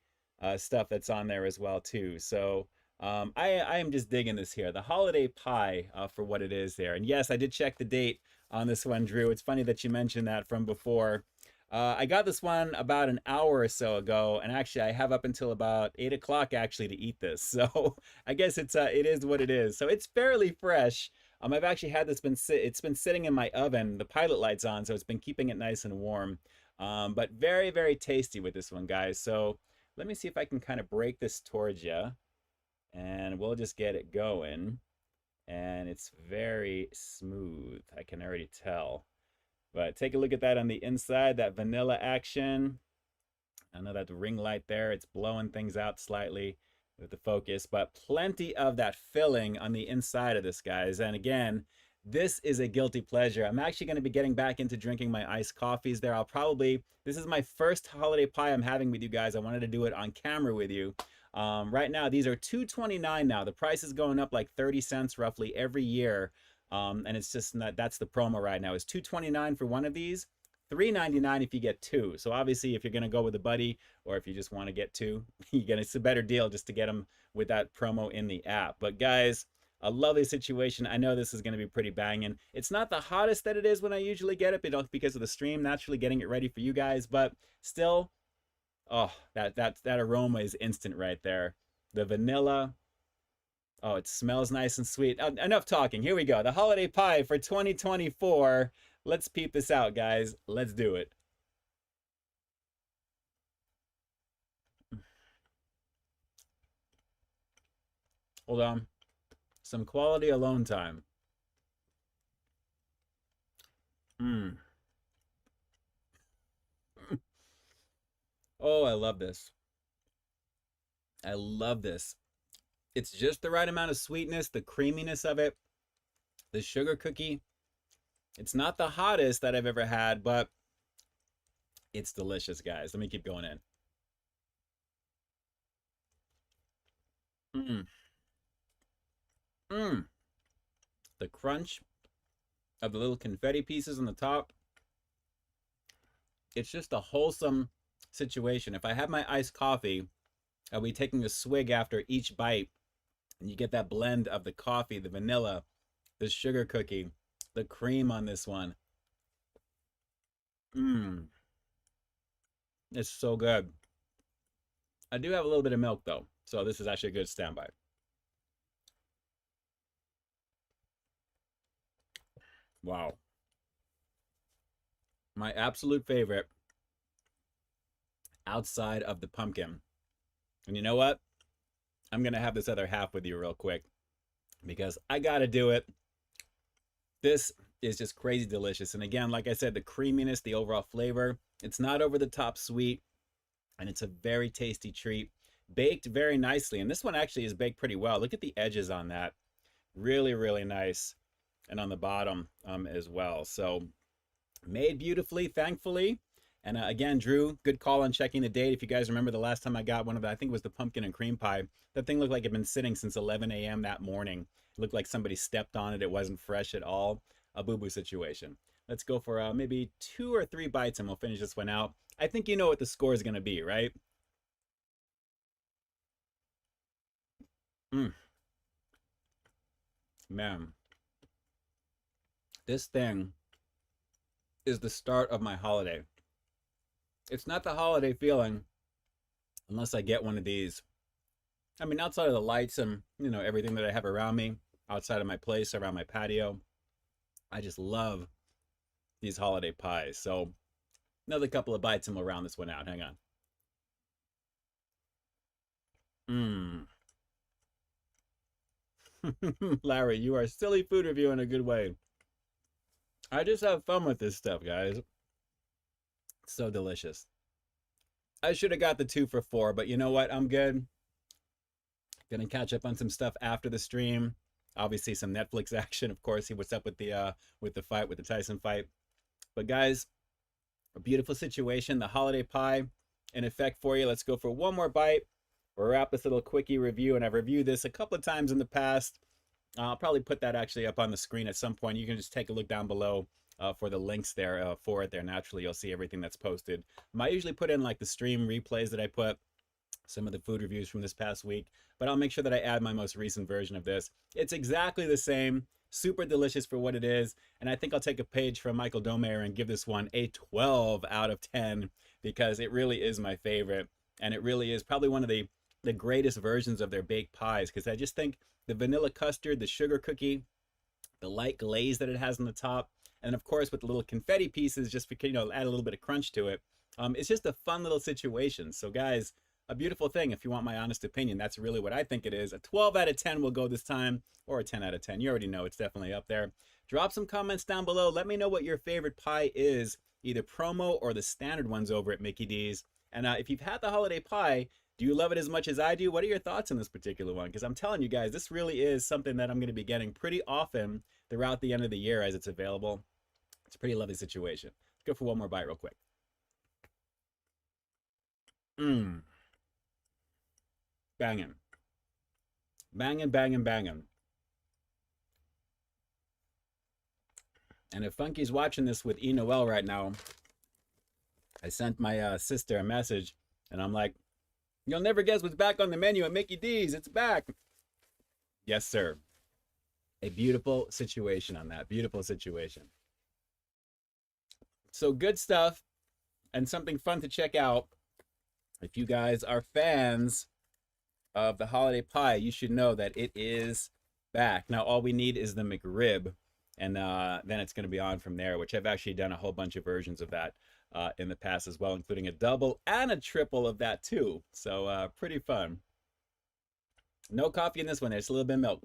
stuff that's on there as well too. So I am just digging this here. The holiday pie for what it is there. And yes, I did check the date on this one, Drew. It's funny that you mentioned that from before. I got this one about an hour or so ago, and actually I have up until about 8 o'clock actually to eat this. So I guess it is what it is. So it's fairly fresh. I've actually had this it's been sitting in my oven. The pilot light's on, so it's been keeping it nice and warm. But very, very tasty with this one, guys. So let me see if I can kind of break this towards you, and we'll just get it going. And it's very smooth, I can already tell. But take a look at that on the inside, that vanilla action. I know that the ring light there, it's blowing things out slightly with the focus, but plenty of that filling on the inside of this, guys. And again, this is a guilty pleasure. I'm actually going to be getting back into drinking my iced coffees there. This is my first holiday pie I'm having with you guys. I wanted to do it on camera with you. Right now, these are $2.29 now. The price is going up like 30 cents roughly every year. And it's just not, that's the promo right now. It's $2.29 for one of these, $3.99 if you get two. So obviously, if you're going to go with a buddy or if you just want to get two, it's a better deal just to get them with that promo in the app. But guys, a lovely situation. I know this is going to be pretty banging. It's not the hottest that it is when I usually get it, but because of the stream, naturally getting it ready for you guys. But still, oh, that aroma is instant right there. The vanilla. Oh, it smells nice and sweet. Enough talking. Here we go. The holiday pie for 2024. Let's peep this out, guys. Let's do it. Hold on. Some quality alone time. Mmm. Oh, I love this. I love this. It's just the right amount of sweetness, the creaminess of it, the sugar cookie. It's not the hottest that I've ever had, but it's delicious, guys. Let me keep going in. Mmm. Mmm. The crunch of the little confetti pieces on the top. It's just a wholesome situation. If I have my iced coffee, I'll be taking a swig after each bite, and you get that blend of the coffee, the vanilla, the sugar cookie, the cream on this one. Mmm. It's so good. I do have a little bit of milk though, so this is actually a good standby. Wow. My absolute favorite outside of the pumpkin. And you know what? I'm going to have this other half with you real quick because I got to do it. This is just crazy delicious. And again, like I said, the creaminess, the overall flavor, it's not over the top sweet, and it's a very tasty treat. Baked very nicely. And this one actually is baked pretty well. Look at the edges on that. Really, really nice. And on the bottom as well. So made beautifully, thankfully. And again, Drew, good call on checking the date. If you guys remember the last time I got one of the, I think it was the pumpkin and cream pie. That thing looked like it had been sitting since 11 a.m. that morning. It looked like somebody stepped on it. It wasn't fresh at all. A boo-boo situation. Let's go for maybe 2 or 3 bites and we'll finish this one out. I think you know what the score is going to be, right? Man. This thing is the start of my holiday. It's not the holiday feeling unless I get one of these. I mean, outside of the lights and, everything that I have around me, outside of my place, around my patio, I just love these holiday pies. So another couple of bites and we'll round this one out. Hang on. Larry, you are silly food review in a good way. I just have fun with this stuff, guys. It's so delicious. I should have got the 2 for $4, but you know what? I'm good. Gonna catch up on some stuff after the stream. Obviously, some Netflix action, of course. See what's up with the fight, with the Tyson fight. But guys, a beautiful situation. The holiday pie in effect for you. Let's go for one more bite. We'll wrap this little quickie review, and I've reviewed this a couple of times in the past. I'll probably put that actually up on the screen at some point. You can just take a look down below for the links there for it there. Naturally, you'll see everything that's posted. I usually put in like the stream replays that I put, some of the food reviews from this past week, but I'll make sure that I add my most recent version of this. It's exactly the same, super delicious for what it is, and I think I'll take a page from Michael Domeyer and give this one a 12 out of 10 because it really is my favorite, and it really is probably one of the greatest versions of their baked pies because I just think the vanilla custard, the sugar cookie, the light glaze that it has on the top, and of course with the little confetti pieces just because, add a little bit of crunch to it. It's just a fun little situation. So guys, a beautiful thing. If you want my honest opinion, that's really what I think it is. A 12 out of 10 will go this time, or a 10 out of 10. You already know it's definitely up there. Drop some comments down below. Let me know what your favorite pie is, either promo or the standard ones over at Mickey D's. And if you've had the holiday pie, do you love it as much as I do? What are your thoughts on this particular one? Because I'm telling you guys, this really is something that I'm going to be getting pretty often throughout the end of the year as it's available. It's a pretty lovely situation. Let's go for one more bite real quick. Banging. Banging, banging, banging. And if Funky's watching this with E. Noel right now, I sent my sister a message, and I'm like, you'll never guess what's back on the menu at Mickey D's. It's back. Yes, sir. A beautiful situation on that. Beautiful situation. So good stuff and something fun to check out. If you guys are fans of the holiday pie, you should know that it is back. Now, all we need is the McRib, and then it's going to be on from there, which I've actually done a whole bunch of versions of that in the past as well, including a double and a triple of that too. So pretty fun. No coffee in this one. There's a little bit of milk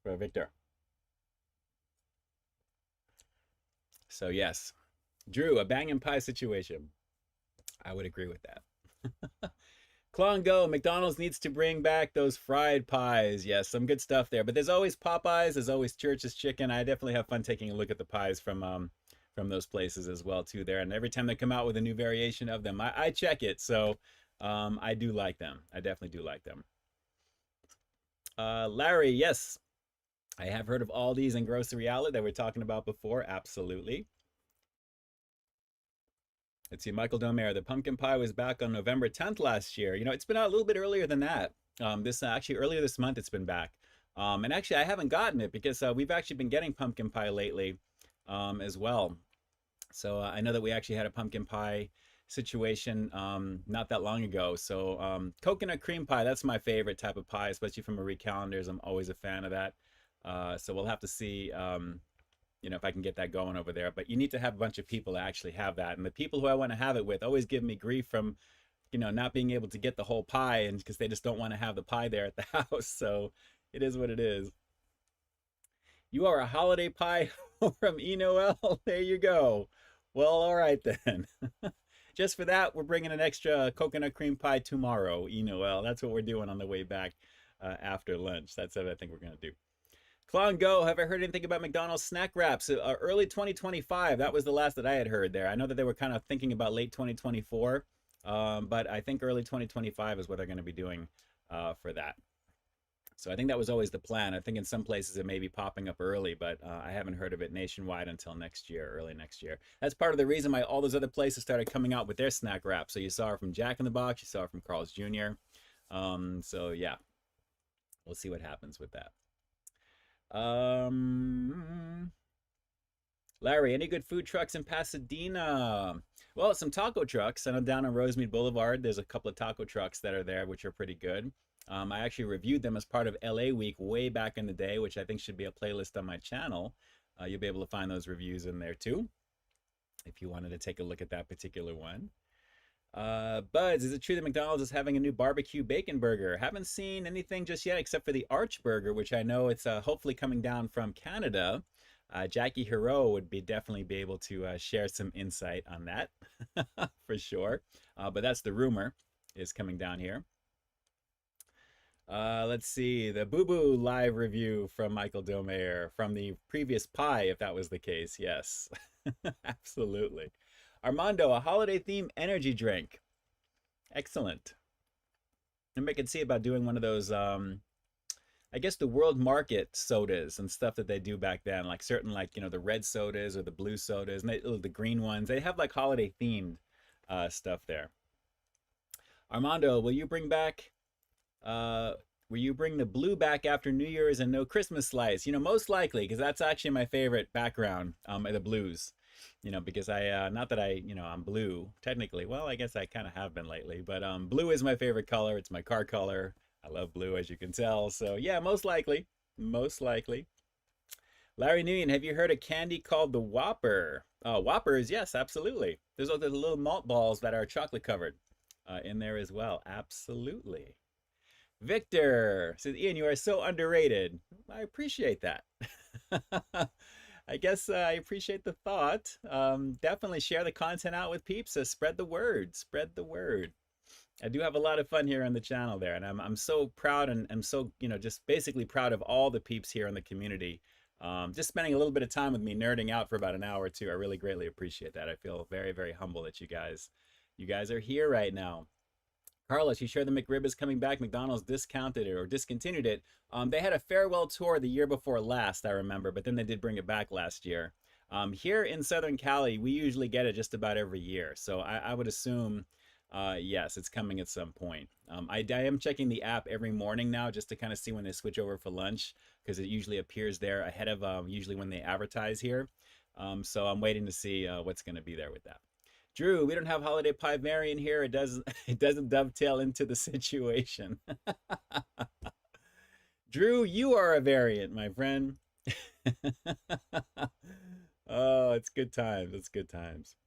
for Victor. So yes, Drew, a banging pie situation. I would agree with that. Klongo, McDonald's needs to bring back those fried pies. Yes, some good stuff there. But there's always Popeyes. There's always Church's Chicken. I definitely have fun taking a look at the pies from those places as well too there. And every time they come out with a new variation of them, I check it. So I do like them. I definitely do like them. Larry, yes, I have heard of Aldi's and Grocery Outlet that we were talking about before. Absolutely. Let's see, Michael Domer, the pumpkin pie was back on November 10th last year. You know, it's been out a little bit earlier than that. Actually earlier this month it's been back. And actually I haven't gotten it because we've actually been getting pumpkin pie lately as well. So I know that we actually had a pumpkin pie situation not that long ago. So coconut cream pie, that's my favorite type of pie, especially from Marie Callender's. I'm always a fan of that. So we'll have to see you know, if I can get that going over there. But you need to have a bunch of people to actually have that. And the people who I want to have it with always give me grief from, you know, not being able to get the whole pie, and because they just don't want to have the pie there at the house. So it is what it is. You are a holiday pie from E. Noel. There you go. Well, all right then. Just for that, we're bringing an extra coconut cream pie tomorrow, E. Noel. That's what we're doing on the way back after lunch. That's what I think we're going to do. Clown Go, have I heard anything about McDonald's snack wraps? Early 2025, that was the last that I had heard there. I know that they were kind of thinking about late 2024, but I think early 2025 is what they're going to be doing for that. So I think that was always the plan. I think in some places it may be popping up early, but I haven't heard of it nationwide until next year, early next year. That's part of the reason why all those other places started coming out with their snack wraps. So you saw it from Jack in the Box, you saw it from Carl's Jr. So yeah, we'll see what happens with that. Larry, any good food trucks in Pasadena? Well, some taco trucks. I know down on Rosemead Boulevard, there's a couple of taco trucks that are there, which are pretty good. I actually reviewed them as part of LA Week way back in the day, which I think should be a playlist on my channel. You'll be able to find those reviews in there too, if you wanted to take a look at that particular one. Buds, is it true that McDonald's is having a new barbecue bacon burger? Haven't seen anything just yet except for the Arch Burger, which I know it's hopefully coming down from Canada. Jackie Hero would definitely be able to share some insight on that for sure. But that's the rumor is coming down here. Let's see, the Boo Boo live review from Michael Domer from the previous pie, if that was the case. Yes, absolutely. Armando, a holiday theme energy drink. Excellent. And I can see about doing one of those, I guess the World Market sodas and stuff that they do back then, like certain, like, you know, the red sodas or the blue sodas, and the green ones. They have like holiday themed stuff there. Armando, will you bring the blue back after New Year's and no Christmas slice? You know, most likely, because that's actually my favorite background, the blues. You know, because not that I'm blue technically. Well, I guess I kind of have been lately, but blue is my favorite color. It's my car color. I love blue, as you can tell. So yeah, most likely. Larry Nguyen, have you heard a candy called the Whopper? Whoppers, yes, absolutely. There's the little malt balls that are chocolate covered in there as well. Absolutely. Victor says, Ian, you are so underrated. I appreciate that. I guess I appreciate the thought. Definitely share the content out with peeps. So spread the word. Spread the word. I do have a lot of fun here on the channel there, and I'm so proud, and I'm so, you know, just basically proud of all the peeps here in the community. Just spending a little bit of time with me nerding out for about an hour or two. I really greatly appreciate that. I feel very, very humble that you guys are here right now. Carlos, you sure the McRib is coming back? McDonald's discounted it or discontinued it. They had a farewell tour the year before last, I remember, but then they did bring it back last year. Here in Southern Cali, we usually get it just about every year. So I would assume, yes, it's coming at some point. I am checking the app every morning now just to kind of see when they switch over for lunch, because it usually appears there ahead of usually when they advertise here. So I'm waiting to see what's going to be there with that. Drew, we don't have holiday pie variant here. It doesn't dovetail into the situation. Drew, you are a variant, my friend. Oh, it's good times. It's good times.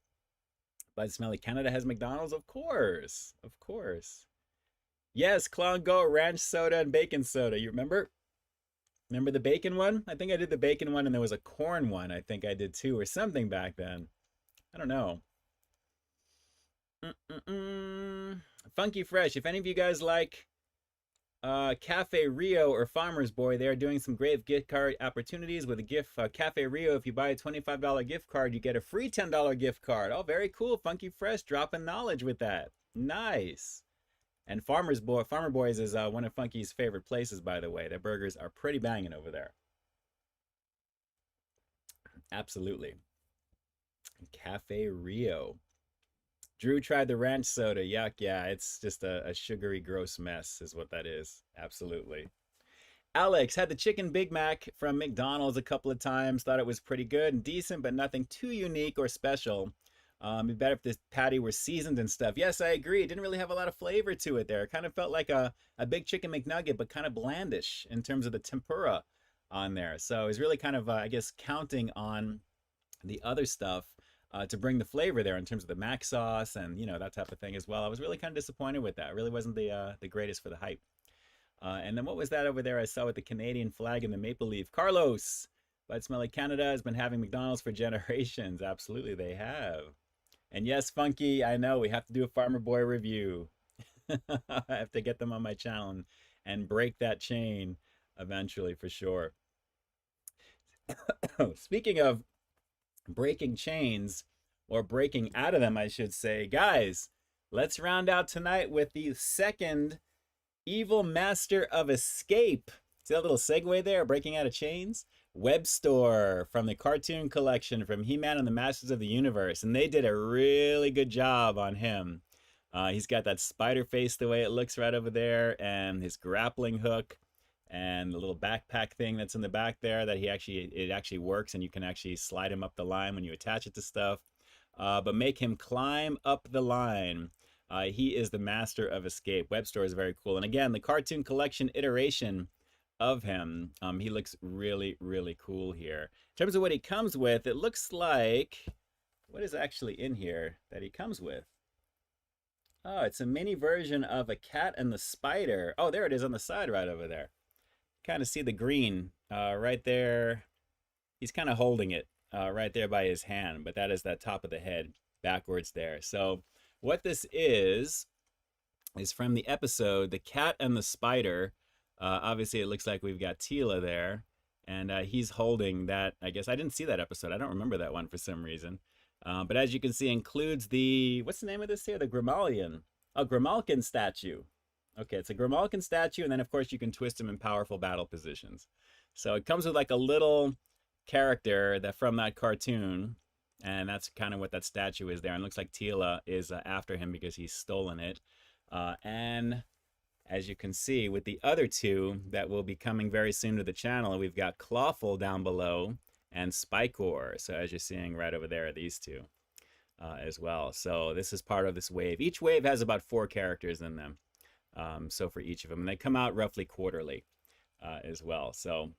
But Smelly, Canada has McDonald's? Of course. Of course. Yes, Clown Go, ranch soda, and bacon soda. You remember? Remember the bacon one? I think I did the bacon one, and there was a corn one. I think I did too, or something back then. I don't know. Funky Fresh. If any of you guys like Cafe Rio or Farmer's Boy, they are doing some great gift card opportunities with a gift. Cafe Rio, if you buy a $25 gift card, you get a free $10 gift card. Oh, very cool. Funky Fresh, dropping knowledge with that. Nice. And Farmer Boys is one of Funky's favorite places, by the way. Their burgers are pretty banging over there. Absolutely. Cafe Rio. Drew tried the ranch soda. Yuck, yeah, it's just a sugary, gross mess is what that is. Absolutely. Alex had the chicken Big Mac from McDonald's a couple of times. Thought it was pretty good and decent, but nothing too unique or special. It'd be better if this patty were seasoned and stuff. Yes, I agree. It didn't really have a lot of flavor to it there. It kind of felt like a big chicken McNugget, but kind of blandish in terms of the tempura on there. So it was really kind of, I guess, counting on the other stuff to bring the flavor there in terms of the mac sauce and, you know, that type of thing as well. I was really kind of disappointed with that. It really wasn't the greatest for the hype. And then what was that over there I saw with the Canadian flag and the maple leaf? Carlos, Bud Smelly Canada has been having McDonald's for generations. Absolutely, they have. And yes, Funky, I know we have to do a Farmer Boy review. I have to get them on my channel and break that chain eventually for sure. Speaking of breaking chains, or breaking out of them, I should say, guys, let's round out tonight with the second Evil Master of Escape. See that little segue there, breaking out of chains? Webstor from the cartoon collection from He-Man and the Masters of the Universe, and they did a really good job on him. He's got that spider face the way it looks right over there, and his grappling hook, and the little backpack thing that's in the back there that it actually works, and you can actually slide him up the line when you attach it to stuff. But make him climb up the line. He is the master of escape. Webstor is very cool. And again, the cartoon collection iteration of him, he looks really, really cool here. In terms of what he comes with, it looks like, what is actually in here that he comes with? Oh, it's a mini version of a cat and the spider. Oh, there it is on the side right over there. Kind of see the green right there. He's kind of holding it right there by his hand, but that is that top of the head backwards there. So what this is from the episode The Cat and the Spider. Obviously it looks like we've got Tila there, and he's holding that. I guess I didn't see that episode. I don't remember that one for some reason. But as you can see, includes the, what's the name of this here? The Grimalkin. Oh, Grimalkin statue. Okay, it's a Grimalkin statue, and then of course you can twist him in powerful battle positions. So it comes with like a little character that from that cartoon, and that's kind of what that statue is there. And it looks like Tila is after him because he's stolen it. And as you can see with the other two that will be coming very soon to the channel, we've got Clawful down below and Spikor. So as you're seeing right over there, these two as well. So this is part of this wave. Each wave has about 4 characters in them. So for each of them, and they come out roughly quarterly as well. So,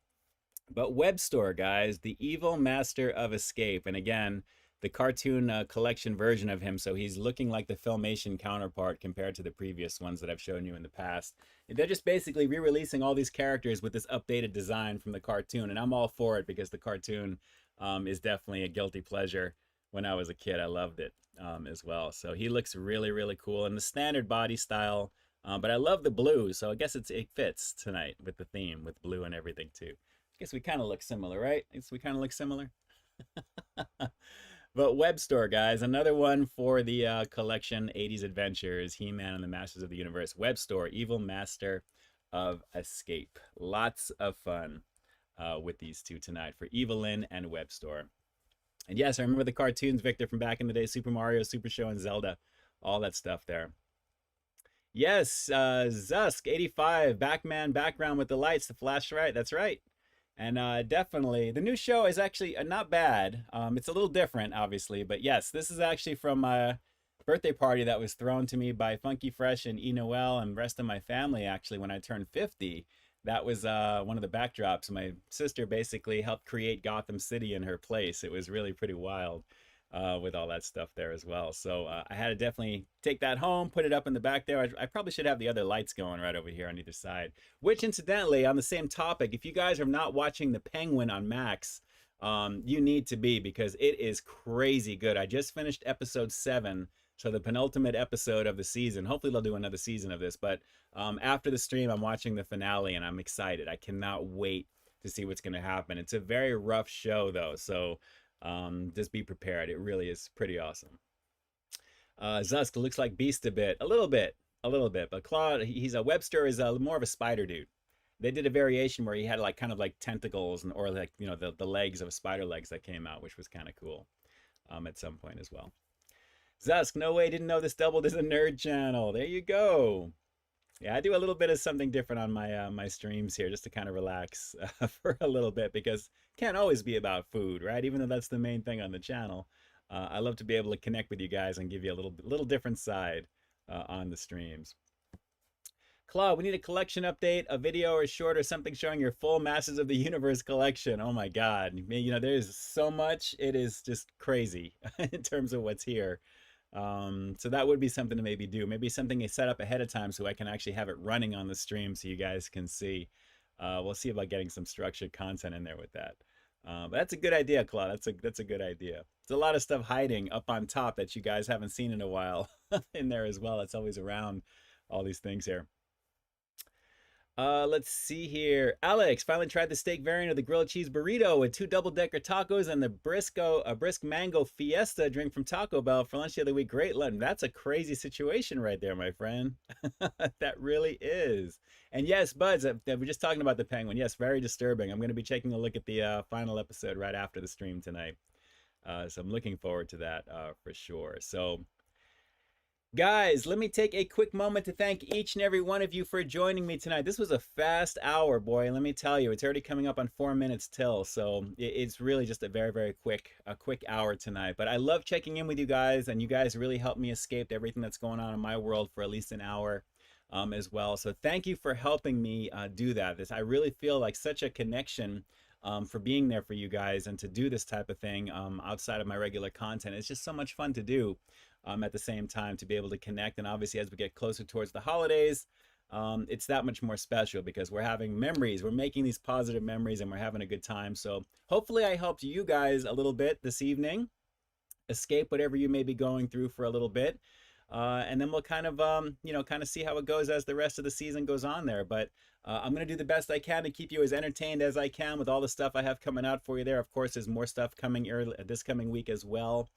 but Webstor, guys, the evil master of escape. And again, the cartoon collection version of him. So he's looking like the Filmation counterpart compared to the previous ones that I've shown you in the past. They're just basically re-releasing all these characters with this updated design from the cartoon. And I'm all for it because the cartoon is definitely a guilty pleasure. When I was a kid, I loved it as well. So he looks really, really cool. And the standard body style. But I love the blue, so I guess it fits tonight with the theme, with blue and everything too. I guess we kind of look similar, right? I guess we kind of look similar. But Webstor, guys, another one for the collection 80s Adventures, He-Man and the Masters of the Universe. Webstor, Evil Master of Escape. Lots of fun with these two tonight for Evil-Lyn and Webstor. And yes, I remember the cartoons, Victor, from back in the day, Super Mario, Super Show, and Zelda. All that stuff there. Yes, Zusk, 85, Backman background with the lights, the flash right. That's right. And definitely, the new show is actually not bad. It's a little different, obviously. But yes, this is actually from a birthday party that was thrown to me by Funky Fresh and E. Noel and the rest of my family, actually, when I turned 50. That was one of the backdrops. My sister basically helped create Gotham City in her place. It was really pretty wild with all that stuff there as well. So I had to definitely take that home, put it up in the back there. I probably should have the other lights going right over here on either side. Which, incidentally, on the same topic, if you guys are not watching The Penguin on Max, you need to be, because it is crazy good. I just finished episode 7. So the penultimate episode of the season. Hopefully they'll do another season of this. But after the stream, I'm watching the finale, and I'm excited. I cannot wait to see what's going to happen. It's a very rough show, though. So just be prepared. It really is pretty awesome. Zusk looks like Beast a bit. A little bit. But Claude, he's a Webster is more of a spider dude. They did a variation where he had like kind of like tentacles and or like, you know, the legs of spider legs that came out, which was kind of cool at some point as well. Zusk, no way, didn't know this doubled as a nerd channel. There you go. Yeah, I do a little bit of something different on my my streams here, just to kind of relax for a little bit, because it can't always be about food, right? Even though that's the main thing on the channel. I love to be able to connect with you guys and give you a little different side on the streams. Claude, we need a collection update, a video or short or something showing your full Masters of the Universe collection. Oh my God. You know, there's so much. It is just crazy in terms of what's here. So that would be something to maybe do. Maybe something you set up ahead of time so I can actually have it running on the stream so you guys can see. We'll see about getting some structured content in there with that. But that's a good idea, Claude. That's a good idea. There's a lot of stuff hiding up on top that you guys haven't seen in a while in there as well. It's always around all these things here. Let's see here. Alex finally tried the steak variant of the grilled cheese burrito with 2 double-decker tacos and the brisk mango fiesta drink from Taco Bell for lunch the other week. Great lunch. That's a crazy situation right there, my friend. That really is. And yes, Buds, we're just talking about the Penguin. Yes, very disturbing. I'm going to be taking a look at the final episode right after the stream tonight. So I'm looking forward to that for sure. So, guys, let me take a quick moment to thank each and every one of you for joining me tonight. This was a fast hour, boy. Let me tell you, it's already coming up on 4 minutes till. So it's really just a very quick hour tonight. But I love checking in with you guys, and you guys really helped me escape everything that's going on in my world for at least an hour as well. So thank you for helping me do that. I really feel like such a connection for being there for you guys and to do this type of thing outside of my regular content. It's just so much fun to do. At the same time, to be able to connect. And obviously, as we get closer towards the holidays, it's that much more special because we're having memories. We're making these positive memories and we're having a good time. So hopefully I helped you guys a little bit this evening, escape whatever you may be going through for a little bit. And then we'll kind of, kind of see how it goes as the rest of the season goes on there. But I'm going to do the best I can to keep you as entertained as I can with all the stuff I have coming out for you there. Of course, there's more stuff coming this coming week as well.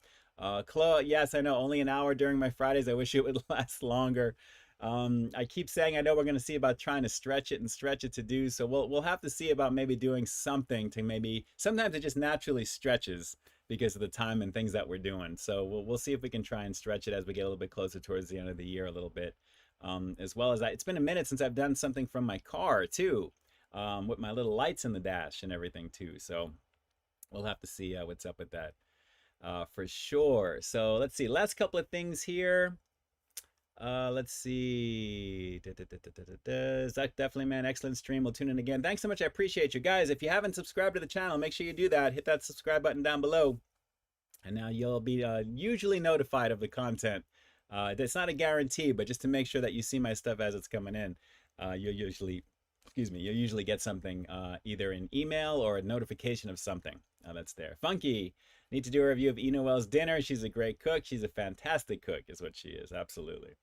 Chloe, yes, I know, only an hour during my Fridays. I wish it would last longer. I keep saying I know we're going to see about trying to stretch it to do. So we'll have to see about maybe doing something to maybe, sometimes it just naturally stretches because of the time and things that we're doing. So we'll see if we can try and stretch it as we get a little bit closer towards the end of the year a little bit. As well as it's been a minute since I've done something from my car too, with my little lights in the dash and everything too. So we'll have to see what's up with that. For sure. So let's see. Last couple of things here. Let's see. Zach, definitely, man. Excellent stream. We'll tune in again. Thanks so much. I appreciate you guys. If you haven't subscribed to the channel, make sure you do that. Hit that subscribe button down below. And now you'll be usually notified of the content. It's not a guarantee, but just to make sure that you see my stuff as it's coming in, you'll usually get something either an email or a notification of something that's there. Funky. Need to do a review of E. Noel's dinner. She's a great cook. She's a fantastic cook is what she is. Absolutely.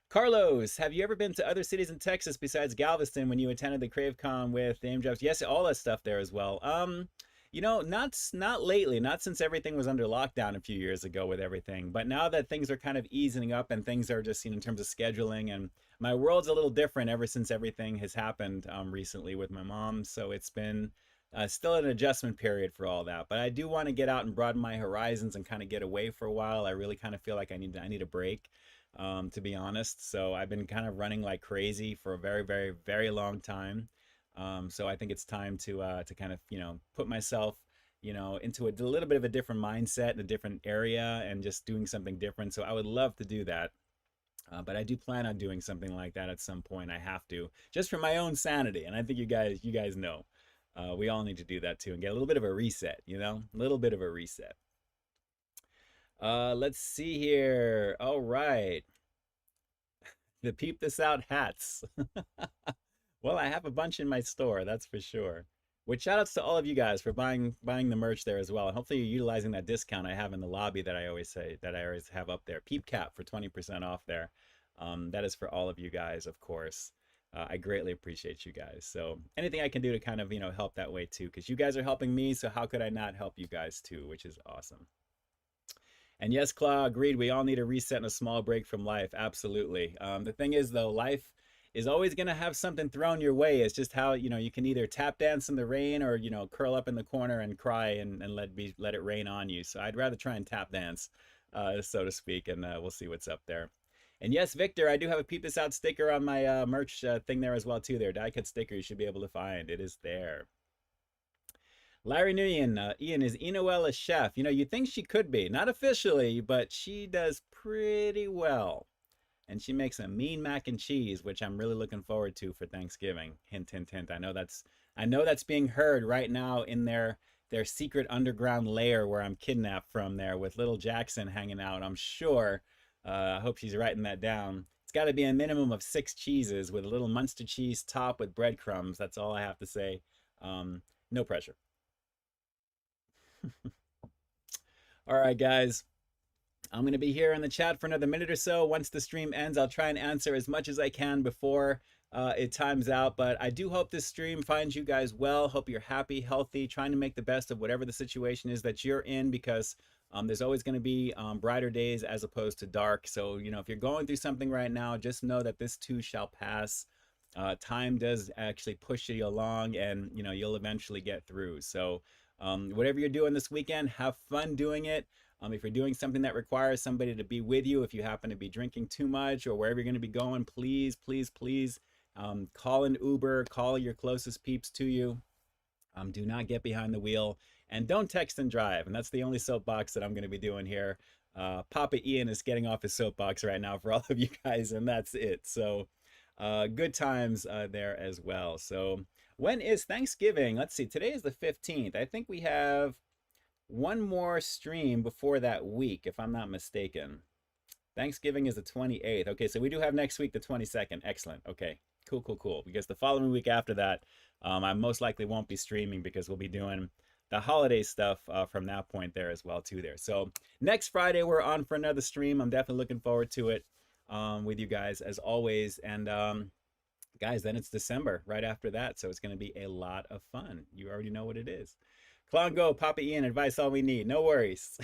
Carlos, have you ever been to other cities in Texas besides Galveston when you attended the CraveCon with Name Drops? Yes, all that stuff there as well. You know, not lately, not since everything was under lockdown a few years ago with everything. But now that things are kind of easing up and things are just, in terms of scheduling, and my world's a little different ever since everything has happened recently with my mom. So it's been still an adjustment period for all that. But I do want to get out and broaden my horizons and kind of get away for a while. I really kind of feel like I need a break, to be honest. So I've been kind of running like crazy for a very, very, very long time. So I think it's time to kind of, put myself, into a little bit of a different mindset in a different area and just doing something different. So I would love to do that. But I do plan on doing something like that at some point. I have to, just for my own sanity. And I think you guys know, we all need to do that too and get a little bit of a reset, a little bit of a reset. Let's see here. All right. The Peep This Out hats. Well, I have a bunch in my store, that's for sure. Which shout outs to all of you guys for buying the merch there as well. And hopefully you're utilizing that discount I have in the lobby that I always have up there. Peep Cap for 20% off there. That is for all of you guys, of course. I greatly appreciate you guys. So anything I can do to kind of, help that way too, because you guys are helping me. So how could I not help you guys too, which is awesome. And yes, Claw, agreed. We all need a reset and a small break from life. Absolutely. The thing is, though, life is always going to have something thrown your way. It's just how, you can either tap dance in the rain or, curl up in the corner and cry and let it rain on you. So I'd rather try and tap dance, so to speak, and we'll see what's up there. And yes, Victor, I do have a Peep This Out sticker on my merch thing there as well, too. There, die cut sticker you should be able to find. It is there. Larry Nguyen, Ian, is Enoel a chef? You think she could be. Not officially, but she does pretty well. And she makes a mean mac and cheese, which I'm really looking forward to for Thanksgiving. Hint, hint, hint. I know that's being heard right now in their secret underground lair where I'm kidnapped from there with little Jackson hanging out. I'm sure. I hope she's writing that down. It's got to be a minimum of 6 cheeses with a little Munster cheese top with breadcrumbs. That's all I have to say. No pressure. All right, guys. I'm going to be here in the chat for another minute or so. Once the stream ends, I'll try and answer as much as I can before it times out. But I do hope this stream finds you guys well. Hope you're happy, healthy, trying to make the best of whatever the situation is that you're in, because there's always going to be brighter days as opposed to dark. So, if you're going through something right now, just know that this too shall pass. Time does actually push you along, and, you'll eventually get through. So whatever you're doing this weekend, have fun doing it. If you're doing something that requires somebody to be with you, if you happen to be drinking too much or wherever you're going to be going, please, please, please call an Uber, call your closest peeps to you. Do not get behind the wheel, and don't text and drive. And that's the only soapbox that I'm going to be doing here. Papa Ian is getting off his soapbox right now for all of you guys, and that's it. So good times there as well. So when is Thanksgiving? Let's see. Today is the 15th. I think we have one more stream before that week, if I'm not mistaken. Thanksgiving is the 28th. Okay, so we do have next week the 22nd. Excellent. Okay, cool, cool, cool. Because the following week after that, I most likely won't be streaming because we'll be doing the holiday stuff from that point there as well too there. So next Friday we're on for another stream. I'm definitely looking forward to it with you guys as always. And guys, then it's December right after that. So it's going to be a lot of fun. You already know what it is. Clown Go, Papa Ian, advice all we need. No worries.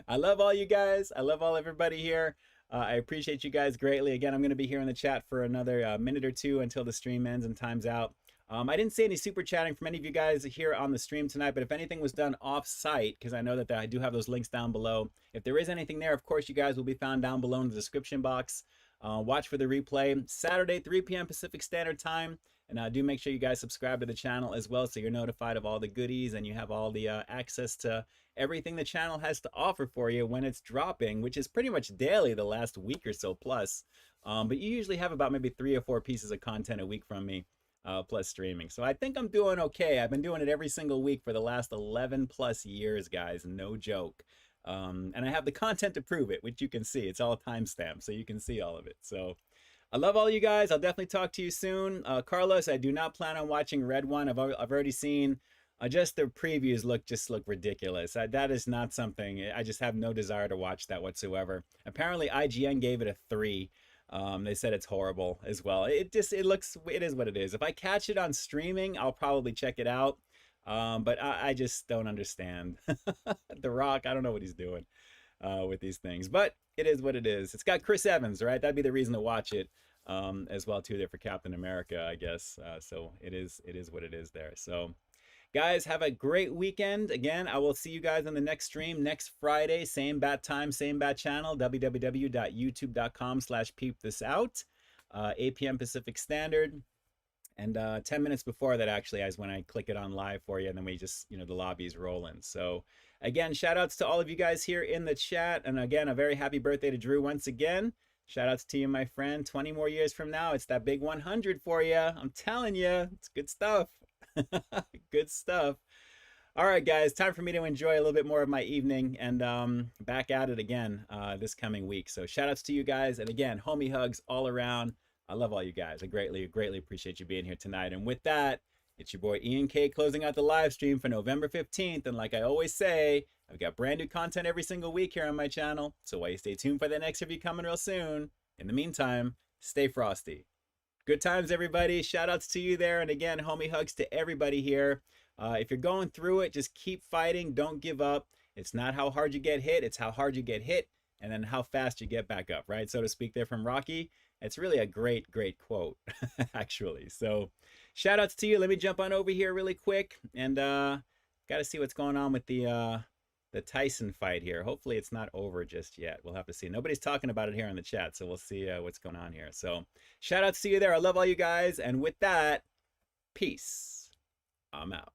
I love all you guys. I love everybody here. I appreciate you guys greatly. Again, I'm going to be here in the chat for another minute or two until the stream ends and time's out. I didn't see any super chatting from any of you guys here on the stream tonight, but if anything was done off-site, because I know that I do have those links down below. If there is anything there, of course, you guys will be found down below in the description box. Watch for the replay. Saturday, 3 p.m. Pacific Standard Time. And do make sure you guys subscribe to the channel as well so you're notified of all the goodies and you have all the access to everything the channel has to offer for you when it's dropping, which is pretty much daily the last week or so plus. But you usually have about maybe 3 or 4 pieces of content a week from me, plus streaming. So I think I'm doing okay. I've been doing it every single week for the last 11 plus years, guys. No joke. And I have the content to prove it, which you can see. It's all timestamped, so you can see all of it. So I love all you guys. I'll definitely talk to you soon. Carlos, I do not plan on watching Red One. I've already seen just the previews look ridiculous. That is not something. I just have no desire to watch that whatsoever. Apparently IGN gave it a 3. They said it's horrible as well. It is what it is. If I catch it on streaming, I'll probably check it out. But I just don't understand. The Rock, I don't know what he's doing with these things, but it is what it is. It's got Chris Evans, right? That'd be the reason to watch it as well too. There for Captain America, I guess. So it is what it is there. So guys, have a great weekend. Again, I will see you guys on the next stream next Friday, same bat time, same bat channel, www.youtube.com/peep this out, 8 p.m. Pacific Standard. And 10 minutes before that, actually, is when I click it on live for you, and then we just, the lobby's rolling. So again, shout outs to all of you guys here in the chat. And again, a very happy birthday to Drew once again. Shout outs to you, my friend. 20 more years from now, it's that big 100 for you. I'm telling you, it's good stuff. Good stuff. All right, guys, time for me to enjoy a little bit more of my evening, and back at it again this coming week. So shout outs to you guys. And again, homie hugs all around. I love all you guys. I greatly appreciate you being here tonight. And with that, it's your boy Ian K closing out the live stream for November 15th. And like I always say, I've got brand new content every single week here on my channel. So while you stay tuned for the next review coming real soon, in the meantime, stay frosty. Good times, everybody. Shout outs to you there. And again, homie hugs to everybody here. If you're going through it, just keep fighting. Don't give up. It's not how hard you get hit. It's how hard you get hit and then how fast you get back up, right? So to speak there from Rocky. It's really a great quote, actually. So shout outs to you. Let me jump on over here really quick. And got to see what's going on with the Tyson fight here. Hopefully it's not over just yet. We'll have to see. Nobody's talking about it here in the chat, so we'll see what's going on here. So shout outs to you there. I love all you guys. And with that, peace. I'm out.